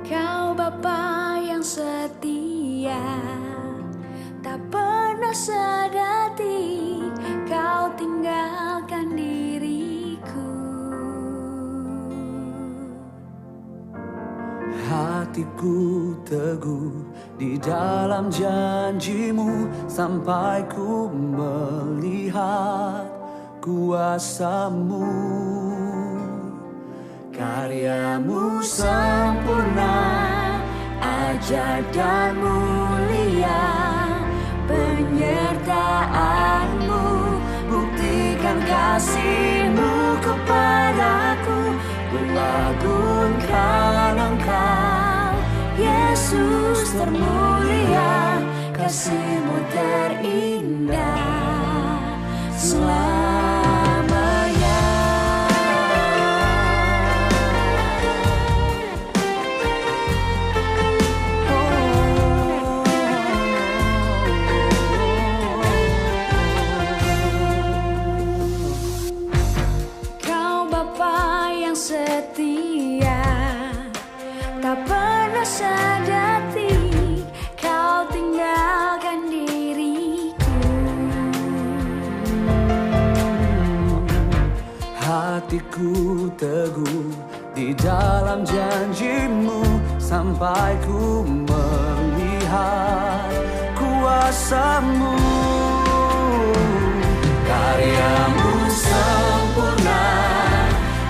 Kau Bapa yang setia, tak pernah sedati Kau tinggalkan diriku. Hatiku teguh di dalam janjimu sampai ku melihat kuasamu. Karyamu sempurna, ajaib dan mulia, penyertaanmu buktikan kasihmu kepadaku. Ku agungkan Engkau, Yesus termulia, kasihmu terindah selamanya. Kau Bapa yang setia, tak pernah sedati Kau tinggalkan diriku. Hatiku teguh di dalam janjimu sampai ku melihat kuasamu. Karyamu sempurna,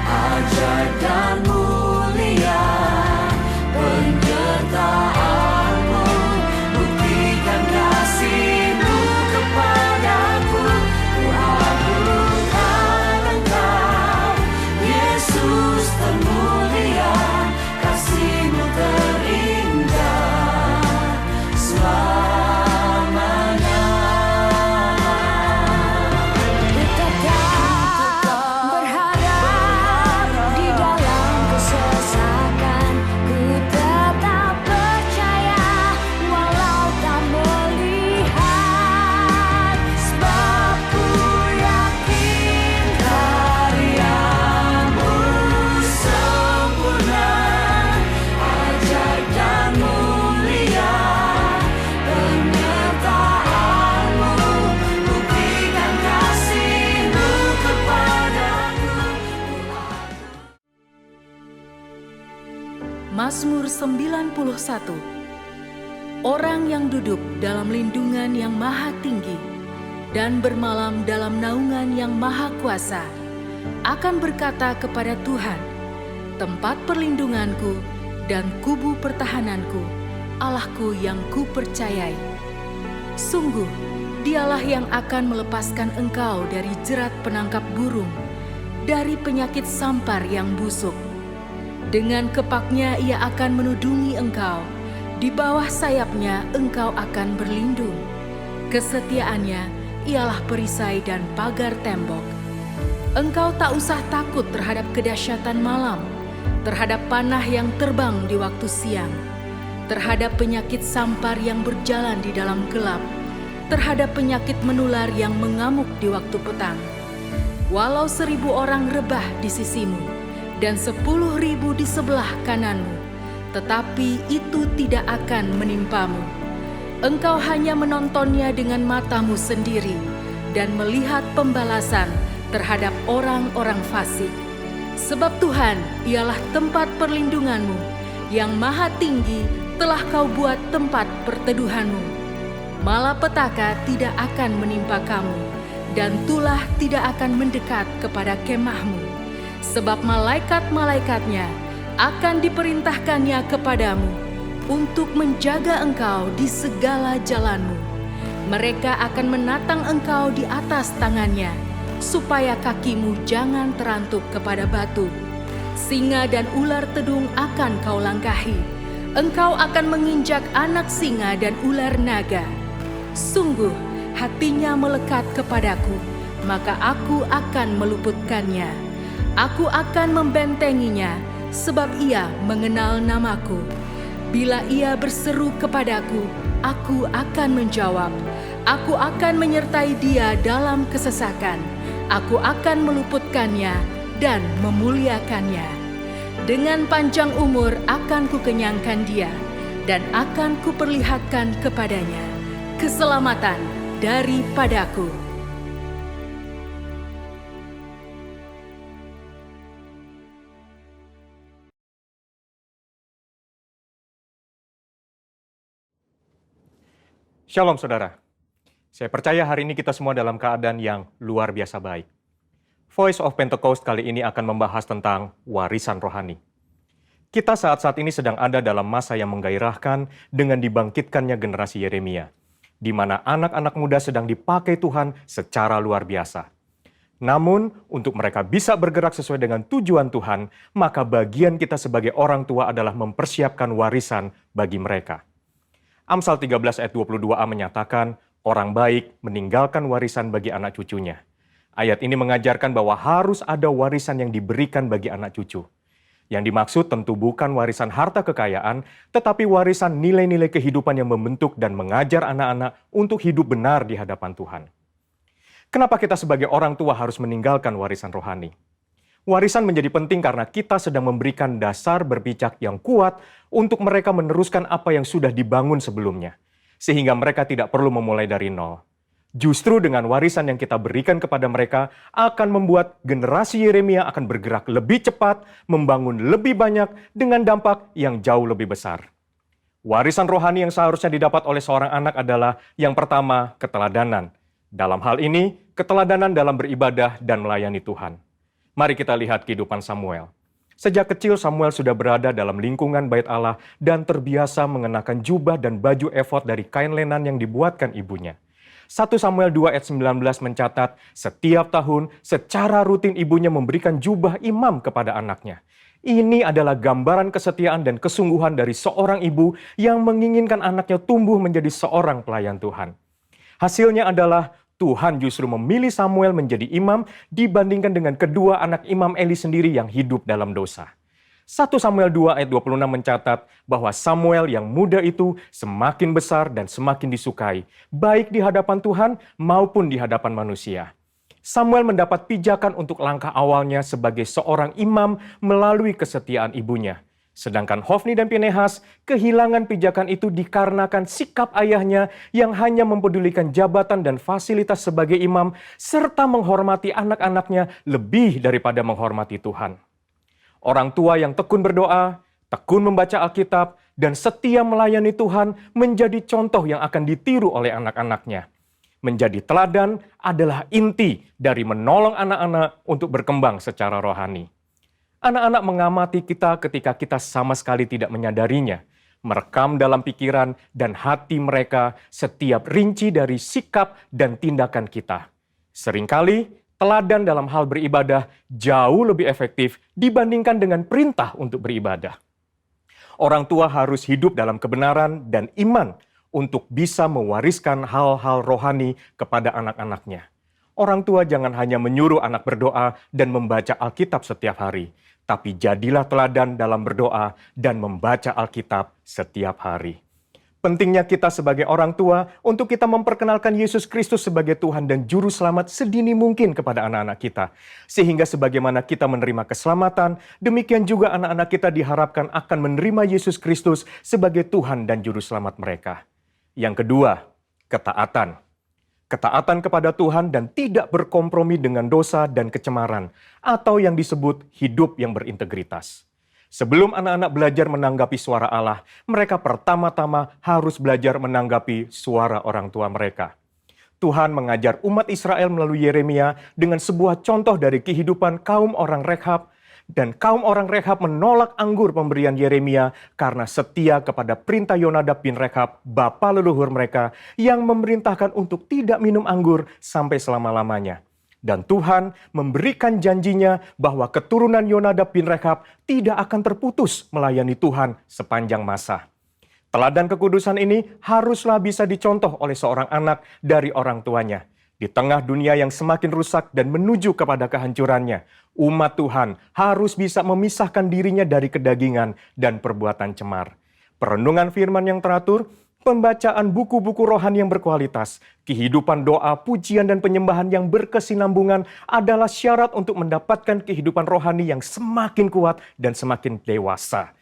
ajaib dan mulia, penyertaanmu buktikan kasihmu kepadaku. Ku agungkan Engkau, Yesus termulia, kasihmu terindah selamanya. Tetap berharap di dalam kesesakan, ku tetap percaya walau tak melihat, sebab ku yakin Karyamu sempurna, ajaib dan mulia, penyertaanmu buktikan kasihmu kepadaku. Mazmur 91. Orang yang duduk dalam lindungan yang maha tinggi dan bermalam dalam naungan yang maha kuasa akan berkata kepada Tuhan, tempat perlindunganku dan kubu pertahananku, Allahku yang kupercayai. Sungguh, Dialah yang akan melepaskan engkau dari jerat penangkap burung, dari penyakit sampar yang busuk. Dengan kepaknya Ia akan menudungi engkau, di bawah sayapnya engkau akan berlindung. Kesetiaannya ialah perisai dan pagar tembok. Engkau tak usah takut terhadap kedahsyatan malam, terhadap panah yang terbang di waktu siang, terhadap penyakit sampar yang berjalan di dalam gelap, terhadap penyakit menular yang mengamuk di waktu petang. Walau 1.000 orang rebah di sisimu dan 10.000 di sebelah kananmu, tetapi itu tidak akan menimpamu. Engkau hanya menontonnya dengan matamu sendiri dan melihat pembalasan terhadap orang-orang fasik. Sebab Tuhan ialah tempat perlindunganmu, yang maha tinggi telah kau buat tempat perteduhanmu. Malapetaka tidak akan menimpa kamu, dan tulah tidak akan mendekat kepada kemahmu. Sebab malaikat-malaikatnya akan diperintahkannya kepadamu untuk menjaga engkau di segala jalanmu. Mereka akan menatang engkau di atas tangannya, supaya kakimu jangan terantuk kepada batu. Singa dan ular tedung akan kau langkahi. Engkau akan menginjak anak singa dan ular naga. Sungguh, hatinya melekat kepadaku, maka aku akan meluputkannya. Aku akan membentenginya sebab ia mengenal namaku. Bila ia berseru kepadaku, aku akan menjawab. Aku akan menyertai dia dalam kesesakan. Aku akan meluputkannya dan memuliakannya. Dengan panjang umur akan kukenyangkan dia, dan akan kuperlihatkan kepadanya keselamatan daripadaku. Shalom saudara, saya percaya hari ini kita semua dalam keadaan yang luar biasa baik. Voice of Pentecost kali ini akan membahas tentang warisan rohani. Kita saat-saat ini sedang ada dalam masa yang menggairahkan dengan dibangkitkannya generasi Yeremia, di mana anak-anak muda sedang dipakai Tuhan secara luar biasa. Namun, untuk mereka bisa bergerak sesuai dengan tujuan Tuhan, maka bagian kita sebagai orang tua adalah mempersiapkan warisan bagi mereka. Amsal 13 ayat 22a menyatakan, orang baik meninggalkan warisan bagi anak cucunya. Ayat ini mengajarkan bahwa harus ada warisan yang diberikan bagi anak cucu. Yang dimaksud tentu bukan warisan harta kekayaan, tetapi warisan nilai-nilai kehidupan yang membentuk dan mengajar anak-anak untuk hidup benar di hadapan Tuhan. Kenapa kita sebagai orang tua harus meninggalkan warisan rohani? Warisan menjadi penting karena kita sedang memberikan dasar berpijak yang kuat untuk mereka meneruskan apa yang sudah dibangun sebelumnya, sehingga mereka tidak perlu memulai dari nol. Justru dengan warisan yang kita berikan kepada mereka akan membuat generasi Yeremia akan bergerak lebih cepat, membangun lebih banyak dengan dampak yang jauh lebih besar. Warisan rohani yang seharusnya didapat oleh seorang anak adalah yang pertama, keteladanan. Dalam hal ini, keteladanan dalam beribadah dan melayani Tuhan. Mari kita lihat kehidupan Samuel. Sejak kecil Samuel sudah berada dalam lingkungan bait Allah dan terbiasa mengenakan jubah dan baju efod dari kain lenan yang dibuatkan ibunya. 1 Samuel 2 ayat 19 mencatat, setiap tahun secara rutin ibunya memberikan jubah imam kepada anaknya. Ini adalah gambaran kesetiaan dan kesungguhan dari seorang ibu yang menginginkan anaknya tumbuh menjadi seorang pelayan Tuhan. Hasilnya adalah Tuhan justru memilih Samuel menjadi imam dibandingkan dengan kedua anak imam Eli sendiri yang hidup dalam dosa. 1 Samuel 2 ayat 26 mencatat bahwa Samuel yang muda itu semakin besar dan semakin disukai, baik di hadapan Tuhan maupun di hadapan manusia. Samuel mendapat pijakan untuk langkah awalnya sebagai seorang imam melalui kesetiaan ibunya. Sedangkan Hofni dan Pinehas kehilangan pijakan itu dikarenakan sikap ayahnya yang hanya mempedulikan jabatan dan fasilitas sebagai imam serta menghormati anak-anaknya lebih daripada menghormati Tuhan. Orang tua yang tekun berdoa, tekun membaca Alkitab, dan setia melayani Tuhan menjadi contoh yang akan ditiru oleh anak-anaknya. Menjadi teladan adalah inti dari menolong anak-anak untuk berkembang secara rohani. Anak-anak mengamati kita ketika kita sama sekali tidak menyadarinya, merekam dalam pikiran dan hati mereka setiap rinci dari sikap dan tindakan kita. Seringkali, teladan dalam hal beribadah jauh lebih efektif dibandingkan dengan perintah untuk beribadah. Orang tua harus hidup dalam kebenaran dan iman untuk bisa mewariskan hal-hal rohani kepada anak-anaknya. Orang tua jangan hanya menyuruh anak berdoa dan membaca Alkitab setiap hari, tapi jadilah teladan dalam berdoa dan membaca Alkitab setiap hari. Pentingnya kita sebagai orang tua untuk kita memperkenalkan Yesus Kristus sebagai Tuhan dan Juru Selamat sedini mungkin kepada anak-anak kita. Sehingga sebagaimana kita menerima keselamatan, demikian juga anak-anak kita diharapkan akan menerima Yesus Kristus sebagai Tuhan dan Juru Selamat mereka. Yang kedua, ketaatan. Ketaatan kepada Tuhan dan tidak berkompromi dengan dosa dan kecemaran, atau yang disebut hidup yang berintegritas. Sebelum anak-anak belajar menanggapi suara Allah, mereka pertama-tama harus belajar menanggapi suara orang tua mereka. Tuhan mengajar umat Israel melalui Yeremia dengan sebuah contoh dari kehidupan kaum orang Rekhab, dan kaum orang Rekhab menolak anggur pemberian Yeremia karena setia kepada perintah Yonadab bin Rekhab, bapa leluhur mereka, yang memerintahkan untuk tidak minum anggur sampai selama-lamanya. Dan Tuhan memberikan janjinya bahwa keturunan Yonadab bin Rekhab tidak akan terputus melayani Tuhan sepanjang masa. Teladan kekudusan ini haruslah bisa dicontoh oleh seorang anak dari orang tuanya. Di tengah dunia yang semakin rusak dan menuju kepada kehancurannya, umat Tuhan harus bisa memisahkan dirinya dari kedagingan dan perbuatan cemar. Perenungan firman yang teratur, pembacaan buku-buku rohani yang berkualitas, kehidupan doa, pujian, dan penyembahan yang berkesinambungan adalah syarat untuk mendapatkan kehidupan rohani yang semakin kuat dan semakin dewasa.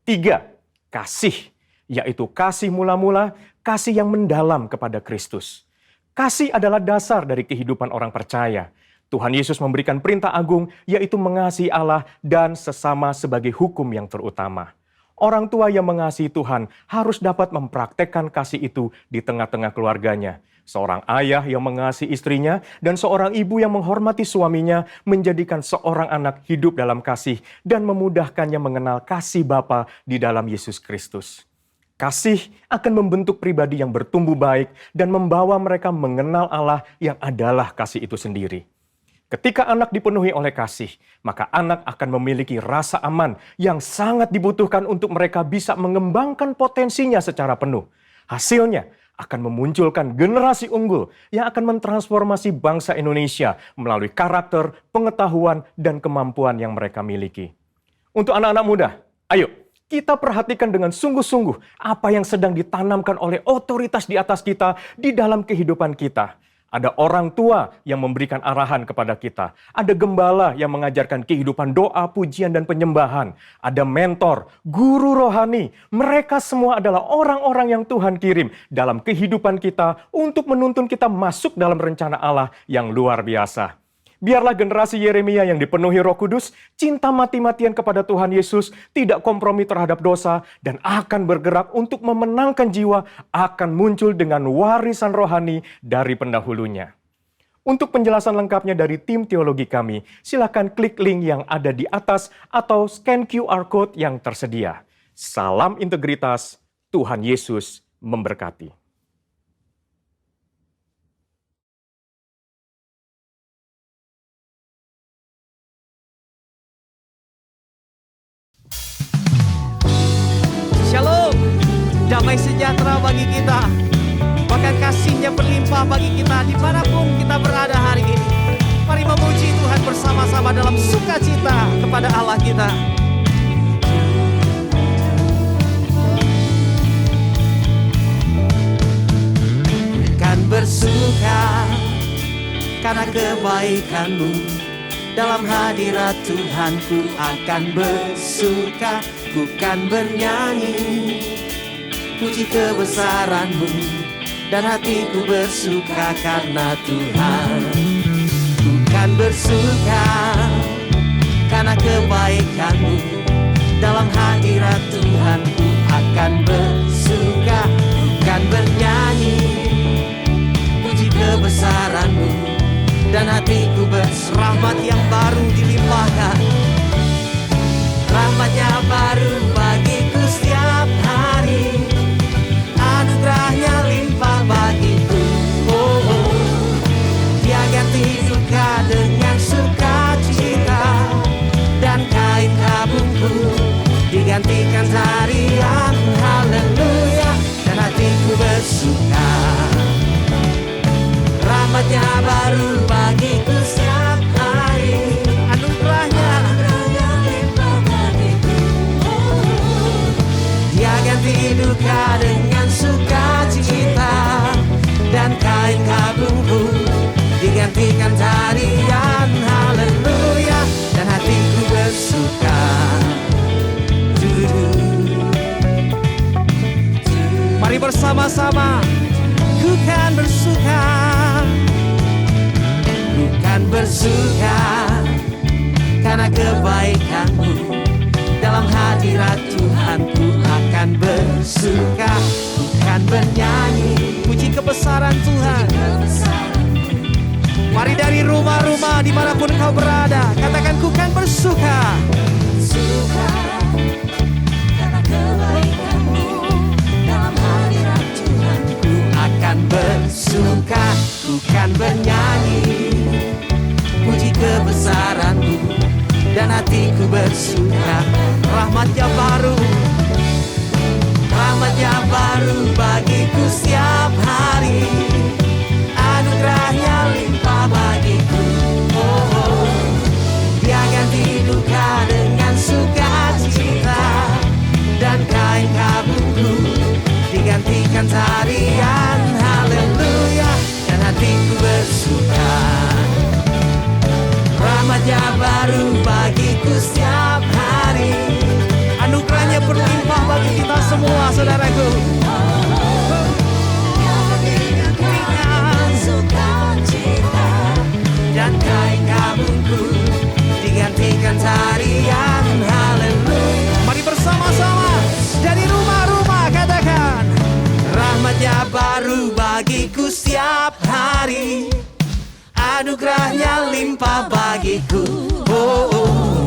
3. Kasih, yaitu kasih mula-mula, kasih yang mendalam kepada Kristus. Kasih adalah dasar dari kehidupan orang percaya. Tuhan Yesus memberikan perintah agung, yaitu mengasihi Allah dan sesama sebagai hukum yang terutama. Orang tua yang mengasihi Tuhan harus dapat mempraktekkan kasih itu di tengah-tengah keluarganya. Seorang ayah yang mengasihi istrinya dan seorang ibu yang menghormati suaminya menjadikan seorang anak hidup dalam kasih dan memudahkannya mengenal kasih Bapa di dalam Yesus Kristus. Kasih akan membentuk pribadi yang bertumbuh baik dan membawa mereka mengenal Allah yang adalah kasih itu sendiri. Ketika anak dipenuhi oleh kasih, maka anak akan memiliki rasa aman yang sangat dibutuhkan untuk mereka bisa mengembangkan potensinya secara penuh. Hasilnya akan memunculkan generasi unggul yang akan mentransformasi bangsa Indonesia melalui karakter, pengetahuan, dan kemampuan yang mereka miliki. Untuk anak-anak muda, ayo kita perhatikan dengan sungguh-sungguh apa yang sedang ditanamkan oleh otoritas di atas kita di dalam kehidupan kita. Ada orang tua yang memberikan arahan kepada kita. Ada gembala yang mengajarkan kehidupan doa, pujian, dan penyembahan. Ada mentor, guru rohani. Mereka semua adalah orang-orang yang Tuhan kirim dalam kehidupan kita untuk menuntun kita masuk dalam rencana Allah yang luar biasa. Biarlah generasi Yeremia yang dipenuhi Roh Kudus, cinta mati-matian kepada Tuhan Yesus, tidak kompromi terhadap dosa, dan akan bergerak untuk memenangkan jiwa, akan muncul dengan warisan rohani dari pendahulunya. Untuk penjelasan lengkapnya dari tim teologi kami, silakan klik link yang ada di atas atau scan QR Code yang tersedia. Salam integritas, Tuhan Yesus memberkati. Shalom, damai sejahtera bagi kita, bahkan kasih-Nya berlimpah bagi kita dimanapun kita berada hari ini. Mari memuji Tuhan bersama-sama dalam sukacita kepada Allah kita. Kan bersuka karena kebaikan-Mu, dalam hadirat Tuhanku akan bersuka. Ku kan bernyanyi puji kebesaran-Mu, dan hatiku bersuka karena Tuhan. Ku kan bersuka karena kebaikan-Mu, dalam hadirat Tuhan ku akan bersuka. Ku kan bernyanyi puji kebesaran-Mu, dan hatiku berserahmat yang baru dilimpahkan. Rahmat-Nya baru bagiku setiap hari, anugerah-Nya limpah bagiku. Oh, oh. Dia ganti duka dengan sukacita, dan kain kabungku digantikan tarian haleluya, dan hatiku bersuka. Rahmat-Nya baru bagiku setiap hari, anugerah-Nya ganti duka dengan sukacita, dan kain kabungku digantikan tarian haleluya, dan hatiku bersuka. Mari bersama-sama, ku kan bersuka, ku kan bersuka karena kebaikan-Mu, dalam hadirat Tuhanku akan bersuka. Ku kan bernyanyi puji kebesaran Tuhan. Mari dari rumah-rumah dimanapun kau berada, katakan ku kan bersuka. Suka karena kebaikan-Mu, dalam hadirat Tuhan Ku akan bersuka, ku kan bernyanyi puji kebesaran-Mu, dan hatiku bersuka. Rahmat-Nya baru, rahmat-Nya baru bagiku setiap hari, anugerah-Nya baru bagiku setiap hari. Anugerahnya berlimpah bagi kita semua, saudaraku. Dengan sukacita Dan kain kabungku digantikan tarian haleluya. Mari bersama-sama dari rumah-rumah katakan, rahmatnya baru bagiku setiap hari, anugerahnya limpah bagiku. Oh, oh.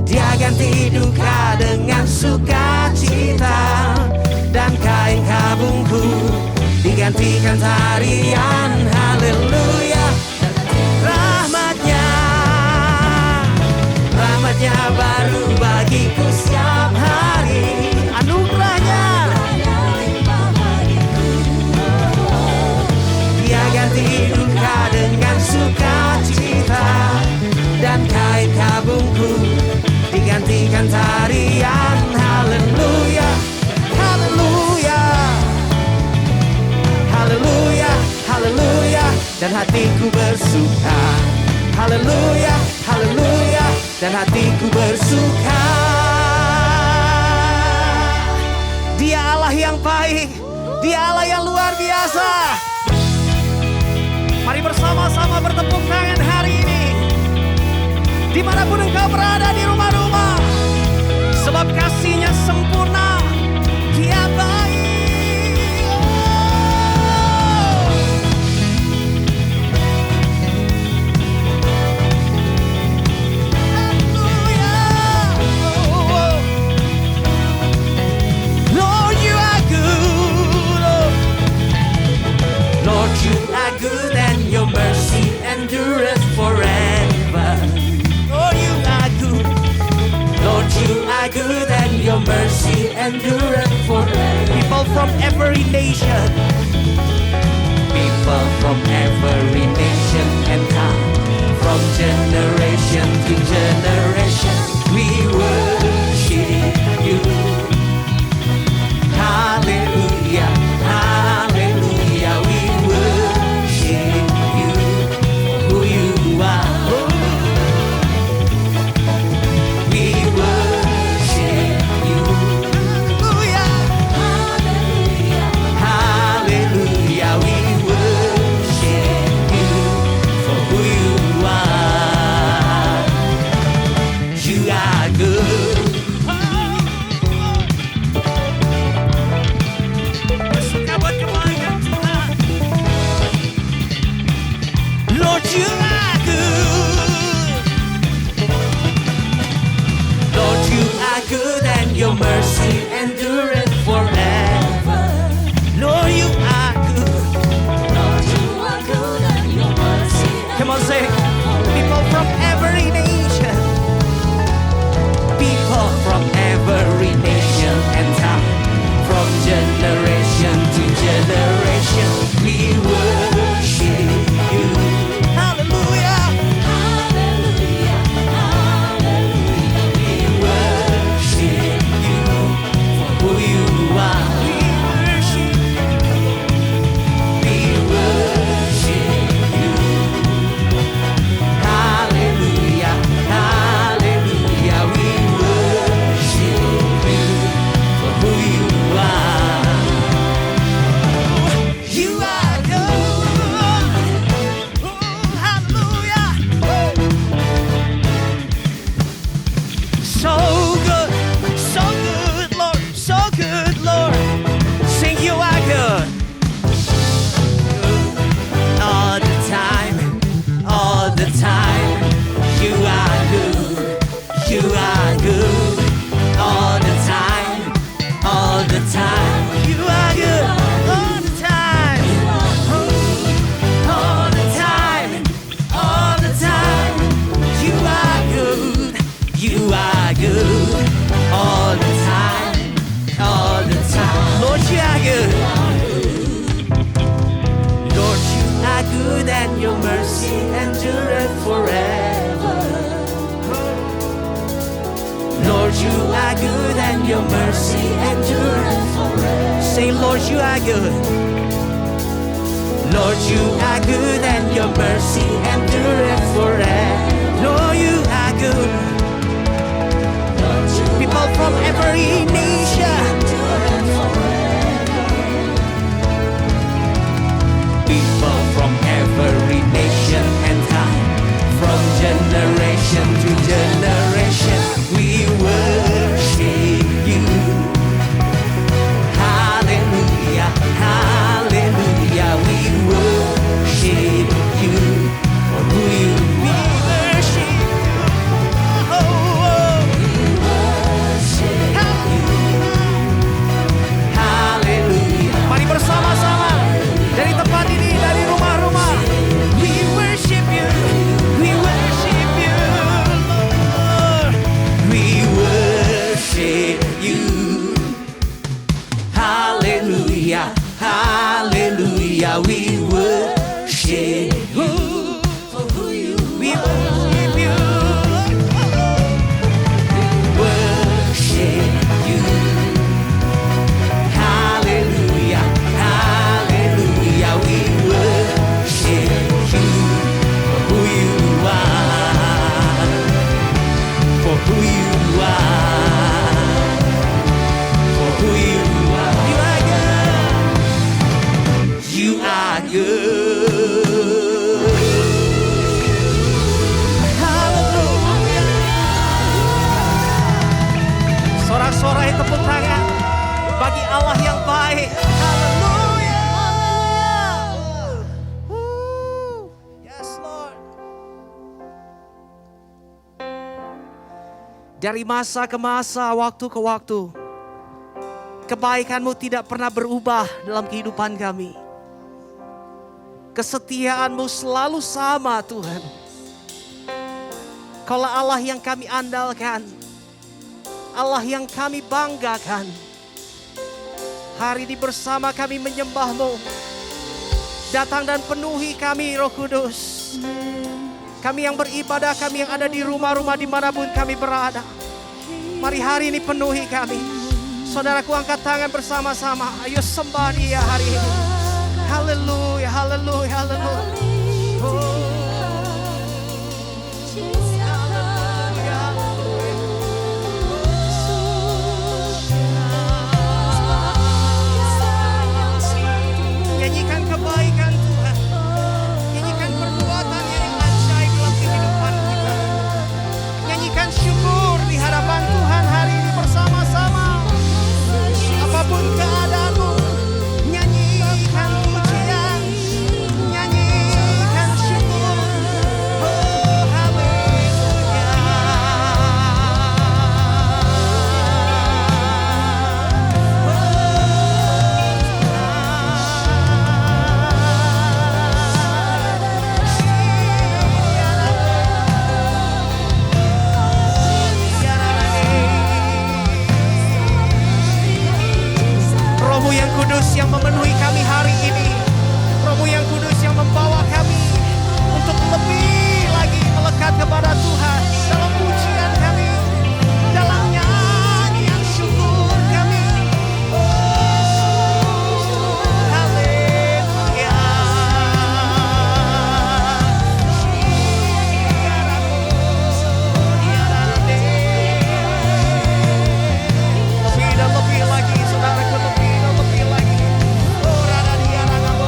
Dia ganti duka dengan sukacita, dan kain kabungku digantikan tarian haleluya. Rahmatnya baru bagiku setiap hari, anugerahnya limpah bagiku. dia ganti duka dengan sukacita, dan kain kabungku digantikan tarian haleluya. Haleluya, haleluya, haleluya. Dan hatiku bersuka, haleluya, haleluya. Dan hatiku bersuka. Dia Allah yang baik, Dia Allah yang luar biasa. Mari bersama-sama bertepuk tangan hari ini, dimanapun engkau berada di rumah-rumah, sebab kasih-Nya sempurna, Dia baik. You are good and your mercy endureth forever. Oh, you are good. Lord, you are good and your mercy endureth forever. People from every nation, people from every nation and tongue, from generation to generation, we worship you. Hallelujah, hallelujah, we worship you, who you are. We worship you. Hallelujah, hallelujah, we worship you for who you are. You are good. Lord, you are good. Lord, you are good and your mercy endureth forever. Lord, you are good. Lord, you are good and your mercy Come on, say, people from every nation, people from every nation and time, from generation to generation, we worship you. Hallelujah, Hallelujah, hallelujah. we worship you for who you are. We worship you. Hallelujah, hallelujah, we worship you for who you are. You are good. Hallelujah. So good, Lord, so good, Lord. Sing, you are good. All the time, all the time. You are good, you are good. All the time, all the time. You are good, all the time. All the time, all the time. You are good, you are good. All the time, all the time. Lord, you are good. Lord, you are good and your mercy endureth forever. Lord, you are good and your mercy endureth forever. Say, Lord, you are good. Lord, you are good and your mercy endureth forever. Lord, you are good. People from every nation. People from every nation and time, from generation to generation, we worship you. Hallelujah, hallelujah, we worship you for who you are. We worship you. Oh, oh. Hallelujah. Mari bersama-sama dari tempat ini, dari rumah-rumah. We worship you. We worship you, Lord. We worship you. Hallelujah. Hallelujah. We worship you. We worship you. Worship you. Hallelujah, hallelujah, we worship you for who you are, for who you are, for who you are. You are good. You are good. Hallelujah. Sorak-sorai tepuk tangan bagi Allah yang baik. Haleluya. Yes, Lord. Dari masa ke masa, waktu ke waktu, kebaikan-Mu tidak pernah berubah dalam kehidupan kami. Kesetiaan-Mu selalu sama, Tuhan. Kaulah Allah yang kami andalkan, Allah yang kami banggakan. Hari ini bersama kami menyembah-Mu. Datang dan penuhi kami, Roh Kudus. Kami yang beribadah, kami yang ada di rumah-rumah dimanapun kami berada. Mari hari ini penuhi kami. Saudaraku, angkat tangan bersama-sama. Ayo sembah Dia hari ini. Haleluya, haleluya, haleluya. Oh. Nyanyikan kebaikan Tuhan. Nyanyikan perbuatannya yang ajaib dalam kehidupan kita. Nyanyikan syukur di hadapan Tuhan hari ini bersama-sama. Apapun keadaanmu, nyanyikan pujian, nyanyikan syukur. Oh, haleluya. Roh-Mu yang kudus yang memenuhi kami hari ini. Roh-Mu yang kudus yang membawa kami untuk lebih lagi melekat kepada Tuhan. Dalam pujian kami, dalam nyanyian syukur kami. Oh, haleluya. Lebih dan lebih lagi, saudaraku, lebih dan lebih lagi. Oh, rada dia rada bo.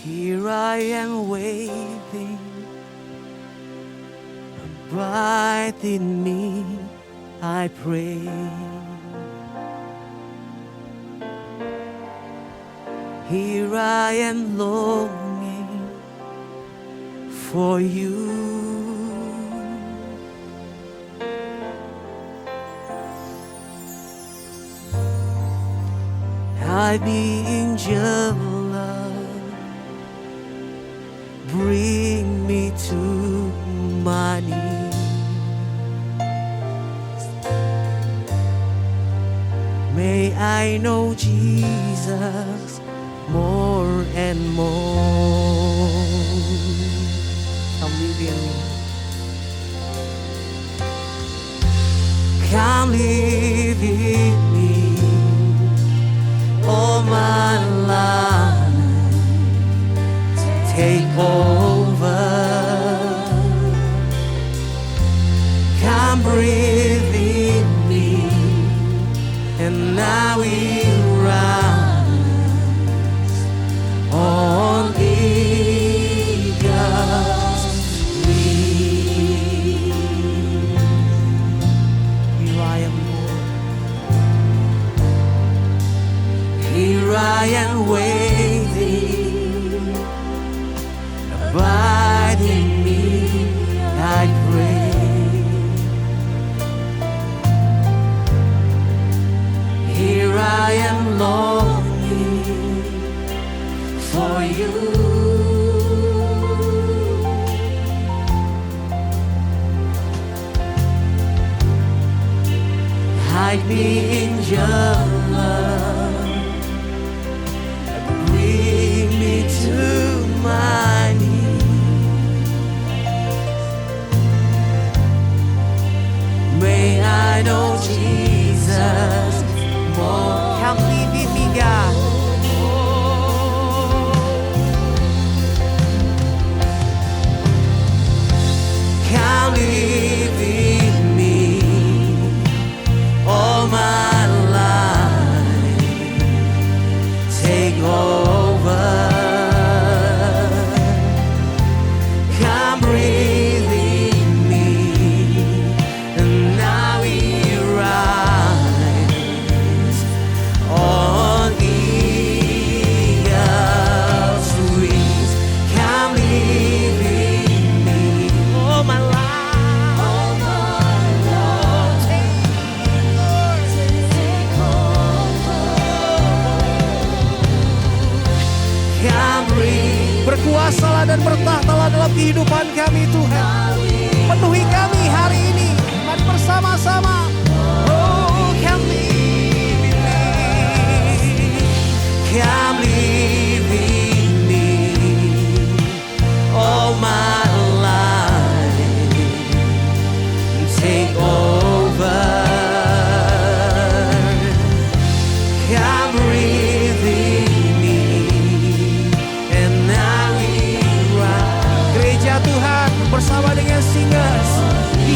Here I am waiting, abide in me, I pray. Here I am longing for you. I be angel love, bring me to my knees. May I know Jesus more and more. Come live in me. Come live in me. All my life, take over. Come breathe in me, and I will rise on eagle's wings. Here I am, Lord. Here I am waiting, abide in me, I pray. Here I am longing for you. Hide me in your love, bring me to my knees. May I know Jesus more. Come live in me, God. Come live in me. All my life, take over. Come breathe in me, and I will rise on eagle's wings. Come live in me. All my life. Berkuasalah dan bertahtalah dalam kehidupan kami, Tuhan. Penuhi kami hari ini. Mari bersama-sama. Oh, come live in me. Come live in me. All my life, take over. Come breathe in me, and I will rise. Gereja Tuhan bersama dengan singers di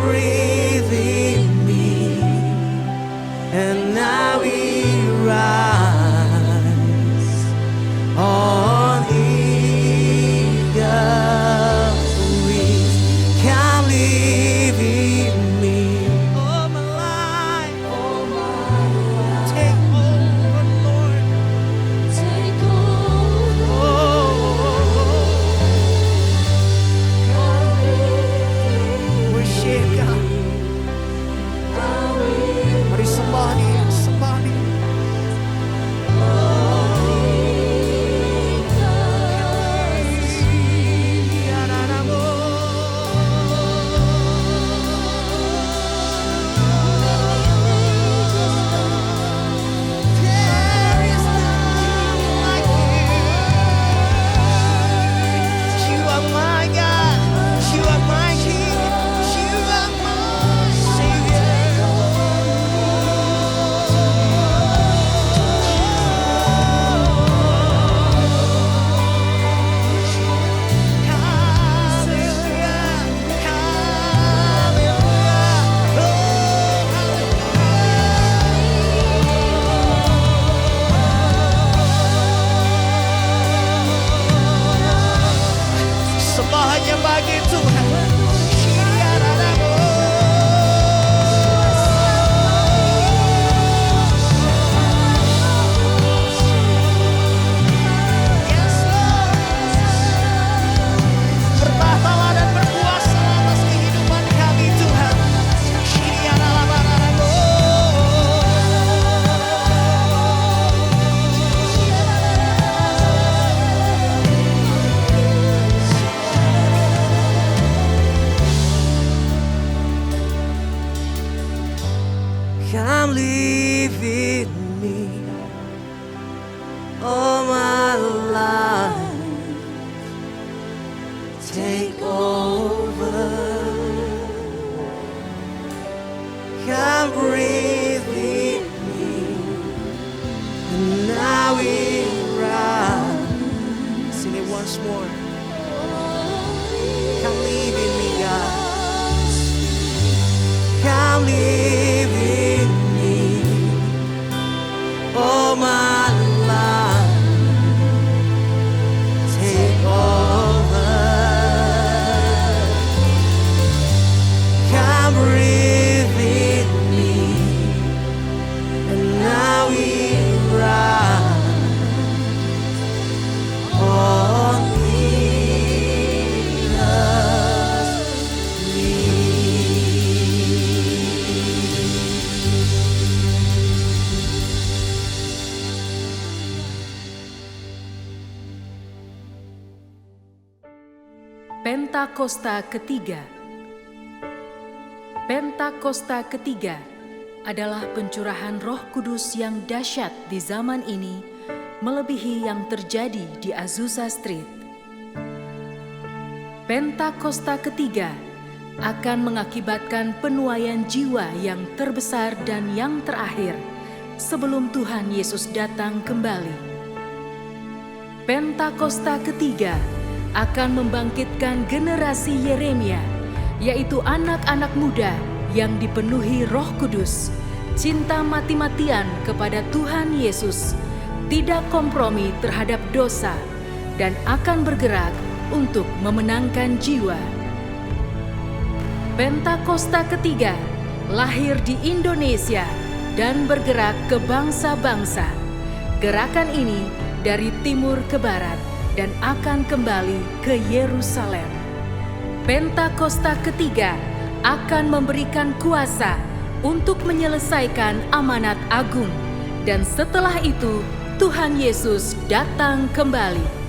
breathe in me, and now we rise on eagle's wings. Come live in me, all my life. Take over, Lord. Take over. Worship God. Mari sembah Dia, sembah Dia. There is none like you. You are my God. You are my King. You are my Sembah hanya bagi Tuhan. Yes, Lord. Bertahtalah dan berkuasa atas kehidupan kami, Tuhan. Come live in me all my life. Take over. Come breathe in me, and now we rise. Sing it once more. Come live in me, God. Come live in me all my life. Take over. Come breathe in me, and now we rise on eagle's Pentakosta ketiga. Pentakosta ketiga adalah pencurahan Roh Kudus yang dahsyat di zaman ini, melebihi yang terjadi di Azusa Street. Pentakosta ketiga akan mengakibatkan penuaian jiwa yang terbesar dan yang terakhir sebelum Tuhan Yesus datang kembali. Pentakosta ketiga akan membangkitkan generasi Yeremia, yaitu anak-anak muda yang dipenuhi Roh Kudus, cinta mati-matian kepada Tuhan Yesus, tidak kompromi terhadap dosa, dan akan bergerak untuk memenangkan jiwa. Pentakosta ketiga lahir di Indonesia dan bergerak ke bangsa-bangsa. Gerakan ini dari timur ke barat dan akan kembali ke Yerusalem. Pentakosta ketiga akan memberikan kuasa untuk menyelesaikan amanat agung, dan setelah itu Tuhan Yesus datang kembali.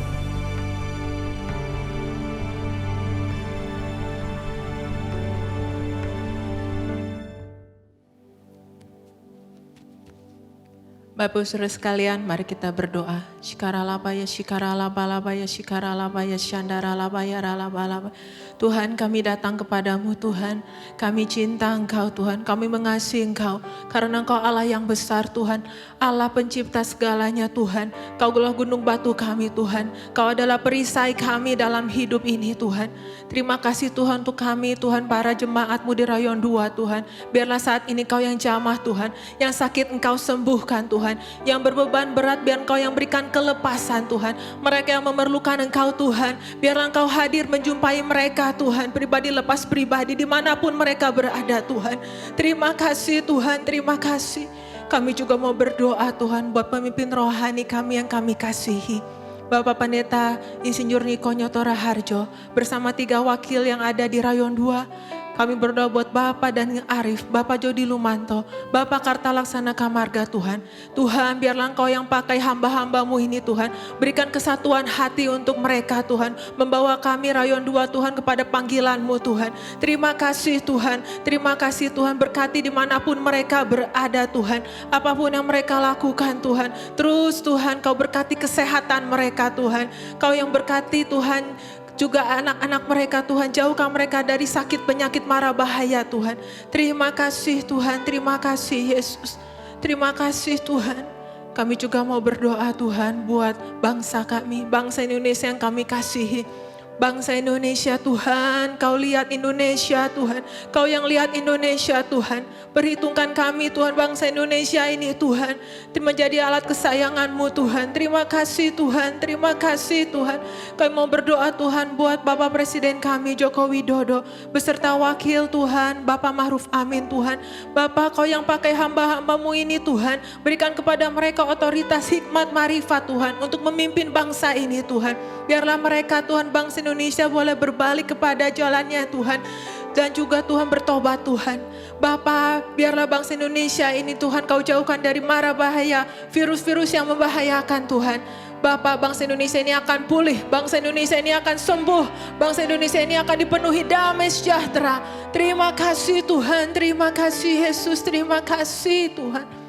Bapak Saudara sekalian, mari kita berdoa. Shikaralabaya, shikaralabalabaya, shikaralabaya, shandaralabaya, ralabalaba. Tuhan, kami datang kepadamu Tuhan. Kami cinta Engkau Tuhan, kami mengasihi Engkau. Karena Engkau Allah yang besar Tuhan. Allah pencipta segalanya Tuhan. Kau adalah gunung batu kami Tuhan. Kau adalah perisai kami dalam hidup ini Tuhan. Terima kasih Tuhan untuk kami Tuhan, para jemaat-Mu di Rayon 2 Tuhan. Biarlah saat ini Kau yang jamah Tuhan. Yang sakit Engkau sembuhkan Tuhan. Yang berbeban berat biar Engkau yang berikan kelepasan Tuhan. Mereka yang memerlukan Engkau Tuhan, biarlah Engkau hadir menjumpai mereka Tuhan. Pribadi lepas pribadi dimanapun mereka berada Tuhan. Terima kasih Tuhan, terima kasih. Kami juga mau berdoa Tuhan buat pemimpin rohani kami yang kami kasihi. Bapak Pendeta Insinyur Niko Nyotora Harjo bersama 3 wakil yang ada di Rayon 2. Kami berdoa buat Bapak dan Arif, Bapak Jody Lumanto, Bapak Karta Laksana Kamarga Tuhan. Tuhan, biarlah Engkau yang pakai hamba-hamba-Mu ini Tuhan. Berikan kesatuan hati untuk mereka Tuhan. Membawa kami Rayon 2 Tuhan kepada panggilan-Mu Tuhan. Terima kasih Tuhan, terima kasih Tuhan. Berkati dimanapun mereka berada Tuhan. Apapun yang mereka lakukan Tuhan. Terus Tuhan Kau berkati kesehatan mereka Tuhan. Kau yang berkati Tuhan juga anak-anak mereka Tuhan, jauhkan mereka dari sakit penyakit mara bahaya Tuhan. Terima kasih Tuhan, terima kasih Yesus. Terima kasih Tuhan. Kami juga mau berdoa Tuhan buat bangsa kami, bangsa Indonesia yang kami kasihi. Bangsa Indonesia Tuhan, Kau lihat Indonesia Tuhan. Kau yang lihat Indonesia Tuhan. Perhitungkan kami Tuhan, bangsa Indonesia ini Tuhan. Menjadi alat kesayangan-Mu Tuhan. Terima kasih Tuhan, terima kasih Tuhan. Kami mau berdoa Tuhan buat Bapak Presiden kami Joko Widodo. Beserta wakil Tuhan, Bapak Ma'ruf Amin Tuhan. Bapak Kau yang pakai hamba-hamba-Mu ini Tuhan. Berikan kepada mereka otoritas, hikmat, marifat Tuhan. Untuk memimpin bangsa ini Tuhan. Biarlah mereka Tuhan, bangsa Indonesia boleh berbalik kepada jalannya Tuhan. Dan juga Tuhan bertobat Tuhan. Bapa, biarlah bangsa Indonesia ini Tuhan Kau jauhkan dari mara bahaya, virus-virus yang membahayakan Tuhan. Bapa, bangsa Indonesia ini akan pulih, bangsa Indonesia ini akan sembuh, bangsa Indonesia ini akan dipenuhi damai sejahtera. Terima kasih Tuhan, terima kasih Yesus, terima kasih Tuhan.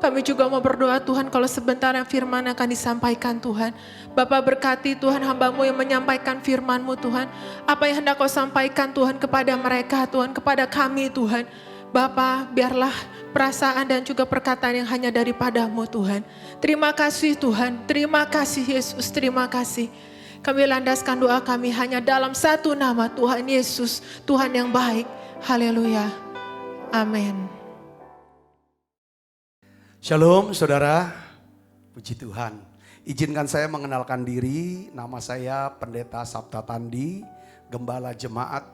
Kami juga mau berdoa Tuhan kalau sebentar yang firman akan disampaikan Tuhan. Bapak berkati Tuhan hamba-Mu yang menyampaikan firman-Mu Tuhan. Apa yang hendak Kau sampaikan Tuhan kepada mereka Tuhan, kepada kami Tuhan. Bapak biarlah perasaan dan juga perkataan yang hanya daripada-Mu Tuhan. Terima kasih Tuhan, terima kasih Yesus, terima kasih. Kami landaskan doa kami hanya dalam satu nama Tuhan Yesus, Tuhan yang baik. Haleluya. Amin. Shalom saudara, puji Tuhan. Izinkan saya mengenalkan diri, nama saya Pendeta Sabta Tandi, Gembala Jemaat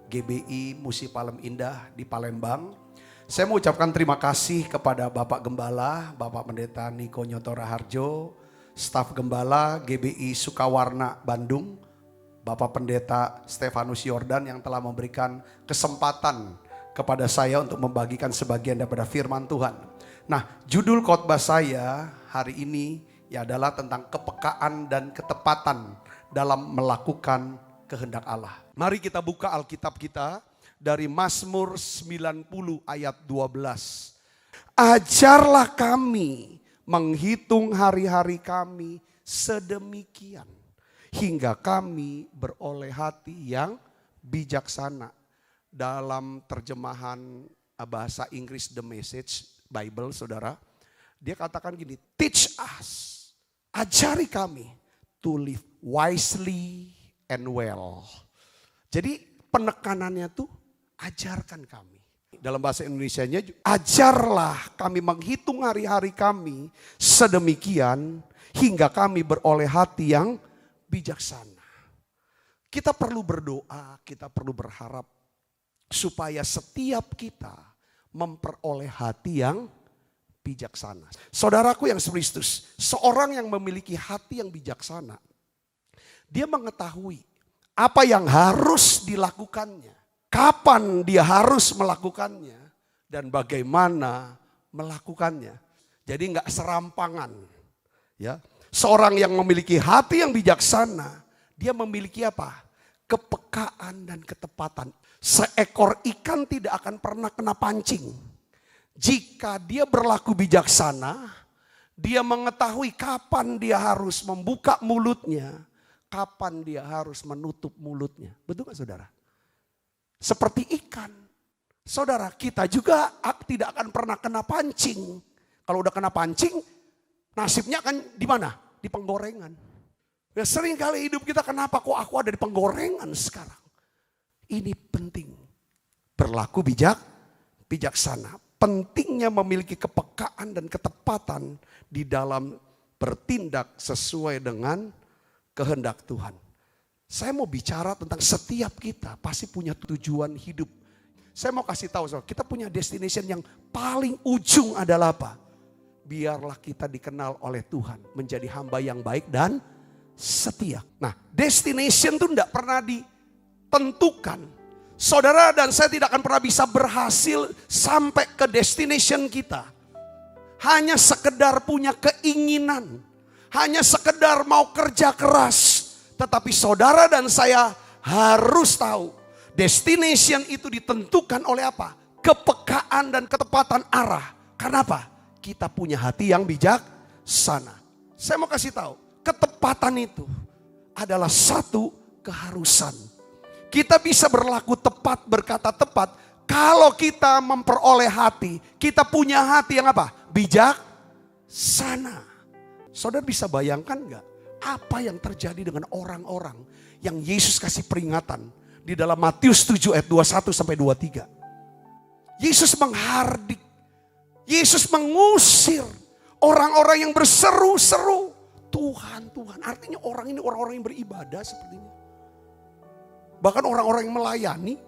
GBI Musi Palem Indah di Palembang. Saya mau ucapkan terima kasih kepada Bapak Gembala, Bapak Pendeta Niko Nyotora Harjo, staf Gembala GBI Sukawarna Bandung, Bapak Pendeta Stefanus Yordan yang telah memberikan kesempatan kepada saya untuk membagikan sebagian daripada firman Tuhan. Nah, judul khotbah saya hari ini adalah tentang kepekaan dan ketepatan dalam melakukan kehendak Allah. Mari kita buka Alkitab kita dari Mazmur 90 ayat 12. Ajarlah kami menghitung hari-hari kami sedemikian hingga kami beroleh hati yang bijaksana. Dalam terjemahan bahasa Inggris The Message Bible, saudara, dia katakan gini, teach us, ajari kami to live wisely and well. Jadi penekanannya tuh ajarkan kami. Dalam bahasa Indonesianya, ajarlah kami menghitung hari-hari kami sedemikian hingga kami beroleh hati yang bijaksana. Kita perlu berdoa, kita perlu berharap supaya setiap kita memperoleh hati yang bijaksana. Saudaraku yang Kristus, seorang yang memiliki hati yang bijaksana, dia mengetahui apa yang harus dilakukannya, kapan dia harus melakukannya, dan bagaimana melakukannya. Jadi nggak serampangan. Ya, seorang yang memiliki hati yang bijaksana, dia memiliki apa? Kepekaan dan ketepatan. Seekor ikan tidak akan pernah kena pancing. Jika dia berlaku bijaksana, Dia mengetahui kapan dia harus membuka mulutnya, kapan dia harus menutup mulutnya. Betul gak saudara? Seperti ikan. Saudara, kita juga tidak akan pernah kena pancing. Kalau udah kena pancing, nasibnya akan di mana? Di penggorengan. Ya, sering kali hidup kita, kenapa kok aku ada di penggorengan sekarang? Ini penting. Berlaku bijaksana. Pentingnya memiliki kepekaan dan ketepatan di dalam bertindak sesuai dengan kehendak Tuhan. Saya mau bicara tentang setiap kita pasti punya tujuan hidup. Saya mau kasih tahu, kita punya destination yang paling ujung adalah apa? Biarlah kita dikenal oleh Tuhan menjadi hamba yang baik dan setia. Nah, destination itu tidak pernah ditentukan. Saudara dan saya tidak akan pernah bisa berhasil sampai ke destination kita. Hanya sekedar punya keinginan. Hanya sekedar mau kerja keras. Tetapi saudara dan saya harus tahu. Destination itu ditentukan oleh apa? Kepekaan dan ketepatan arah. Karena apa? Kita punya hati yang bijaksana. Saya mau kasih tahu. Ketepatan itu adalah satu keharusan. Kita bisa berlaku tepat, berkata tepat. Kalau kita memperoleh hati, kita punya hati yang apa? Bijaksana. Saudara bisa bayangkan gak? Apa yang terjadi dengan orang-orang yang Yesus kasih peringatan. Di dalam Matius 7 ayat 21 sampai 23. Yesus menghardik. Yesus mengusir orang-orang yang berseru-seru. Tuhan, Tuhan. Artinya orang ini orang-orang yang beribadah sepertinya. Bahkan orang-orang yang melayani.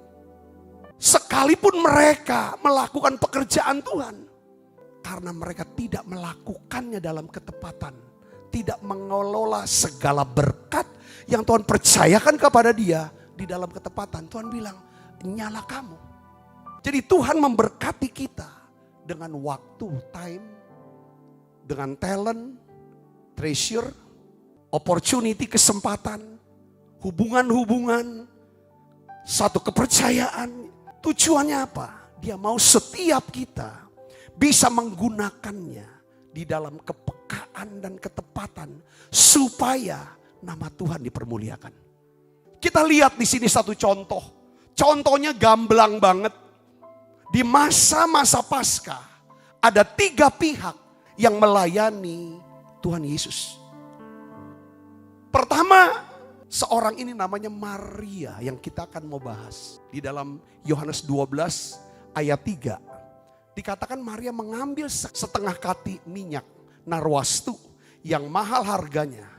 Sekalipun mereka melakukan pekerjaan Tuhan. Karena mereka tidak melakukannya dalam ketepatan. Tidak mengelola segala berkat yang Tuhan percayakan kepada dia. Di dalam ketepatan. Tuhan bilang, nyala kamu. Jadi Tuhan memberkati kita. Dengan waktu, time. Dengan talent, treasure, opportunity, kesempatan. Hubungan-hubungan. Satu kepercayaan. Tujuannya apa? Dia mau setiap kita bisa menggunakannya di dalam kepekaan dan ketepatan supaya nama Tuhan dipermuliakan. Kita lihat di sini satu contoh. Contohnya gamblang banget. Di masa-masa Paskah ada 3 pihak yang melayani Tuhan Yesus. Pertama, seorang ini namanya Maria yang kita akan mau bahas. Di dalam Yohanes 12 ayat 3. Dikatakan Maria mengambil setengah kati minyak narwastu yang mahal harganya.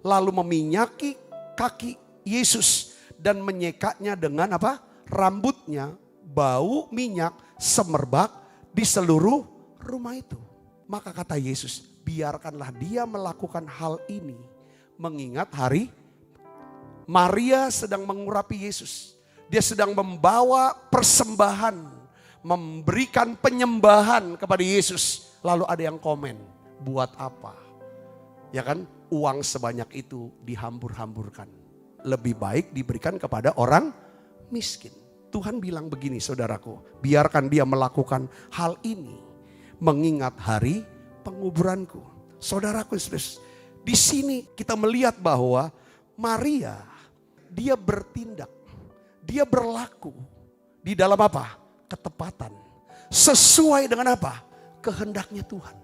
Lalu meminyaki kaki Yesus dan menyekanya dengan apa? Rambutnya, bau minyak semerbak di seluruh rumah itu. Maka kata Yesus, biarkanlah dia melakukan hal ini mengingat hari Maria sedang mengurapi Yesus. Dia sedang membawa persembahan, memberikan penyembahan kepada Yesus. Lalu ada yang komen, buat apa? Ya kan, uang sebanyak itu dihambur-hamburkan. Lebih baik diberikan kepada orang miskin. Tuhan bilang begini saudaraku, biarkan dia melakukan hal ini mengingat hari penguburanku. Saudaraku, di sini kita melihat bahwa Maria, dia bertindak, dia berlaku di dalam apa? Ketepatan. Sesuai dengan apa? Kehendaknya Tuhan.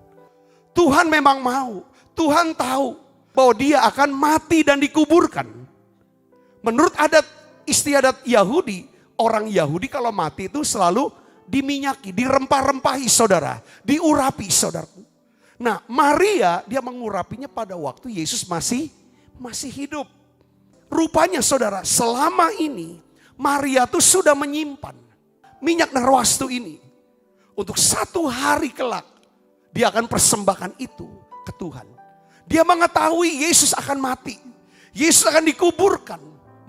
Tuhan memang mau, Tuhan tahu bahwa dia akan mati dan dikuburkan. Menurut adat istiadat Yahudi, orang Yahudi kalau mati itu selalu diminyaki, dirempah-rempahi saudara, diurapi saudaraku. Nah, Maria dia mengurapinya pada waktu Yesus masih hidup. Rupanya saudara, selama ini Maria tuh sudah menyimpan minyak narwastu ini. Untuk 1 hari kelak dia akan persembahkan itu ke Tuhan. Dia mengetahui Yesus akan mati. Yesus akan dikuburkan.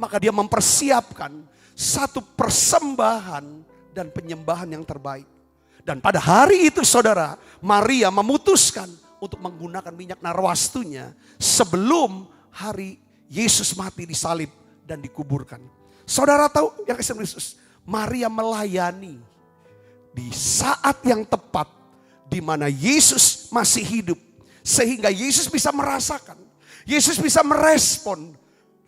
Maka dia mempersiapkan satu persembahan dan penyembahan yang terbaik. Dan pada hari itu saudara, Maria memutuskan untuk menggunakan minyak narwastunya sebelum hari Yesus mati disalib dan dikuburkan. Saudara tahu yang Yesus, Maria melayani di saat yang tepat di mana Yesus masih hidup. Sehingga Yesus bisa merasakan. Yesus bisa merespon.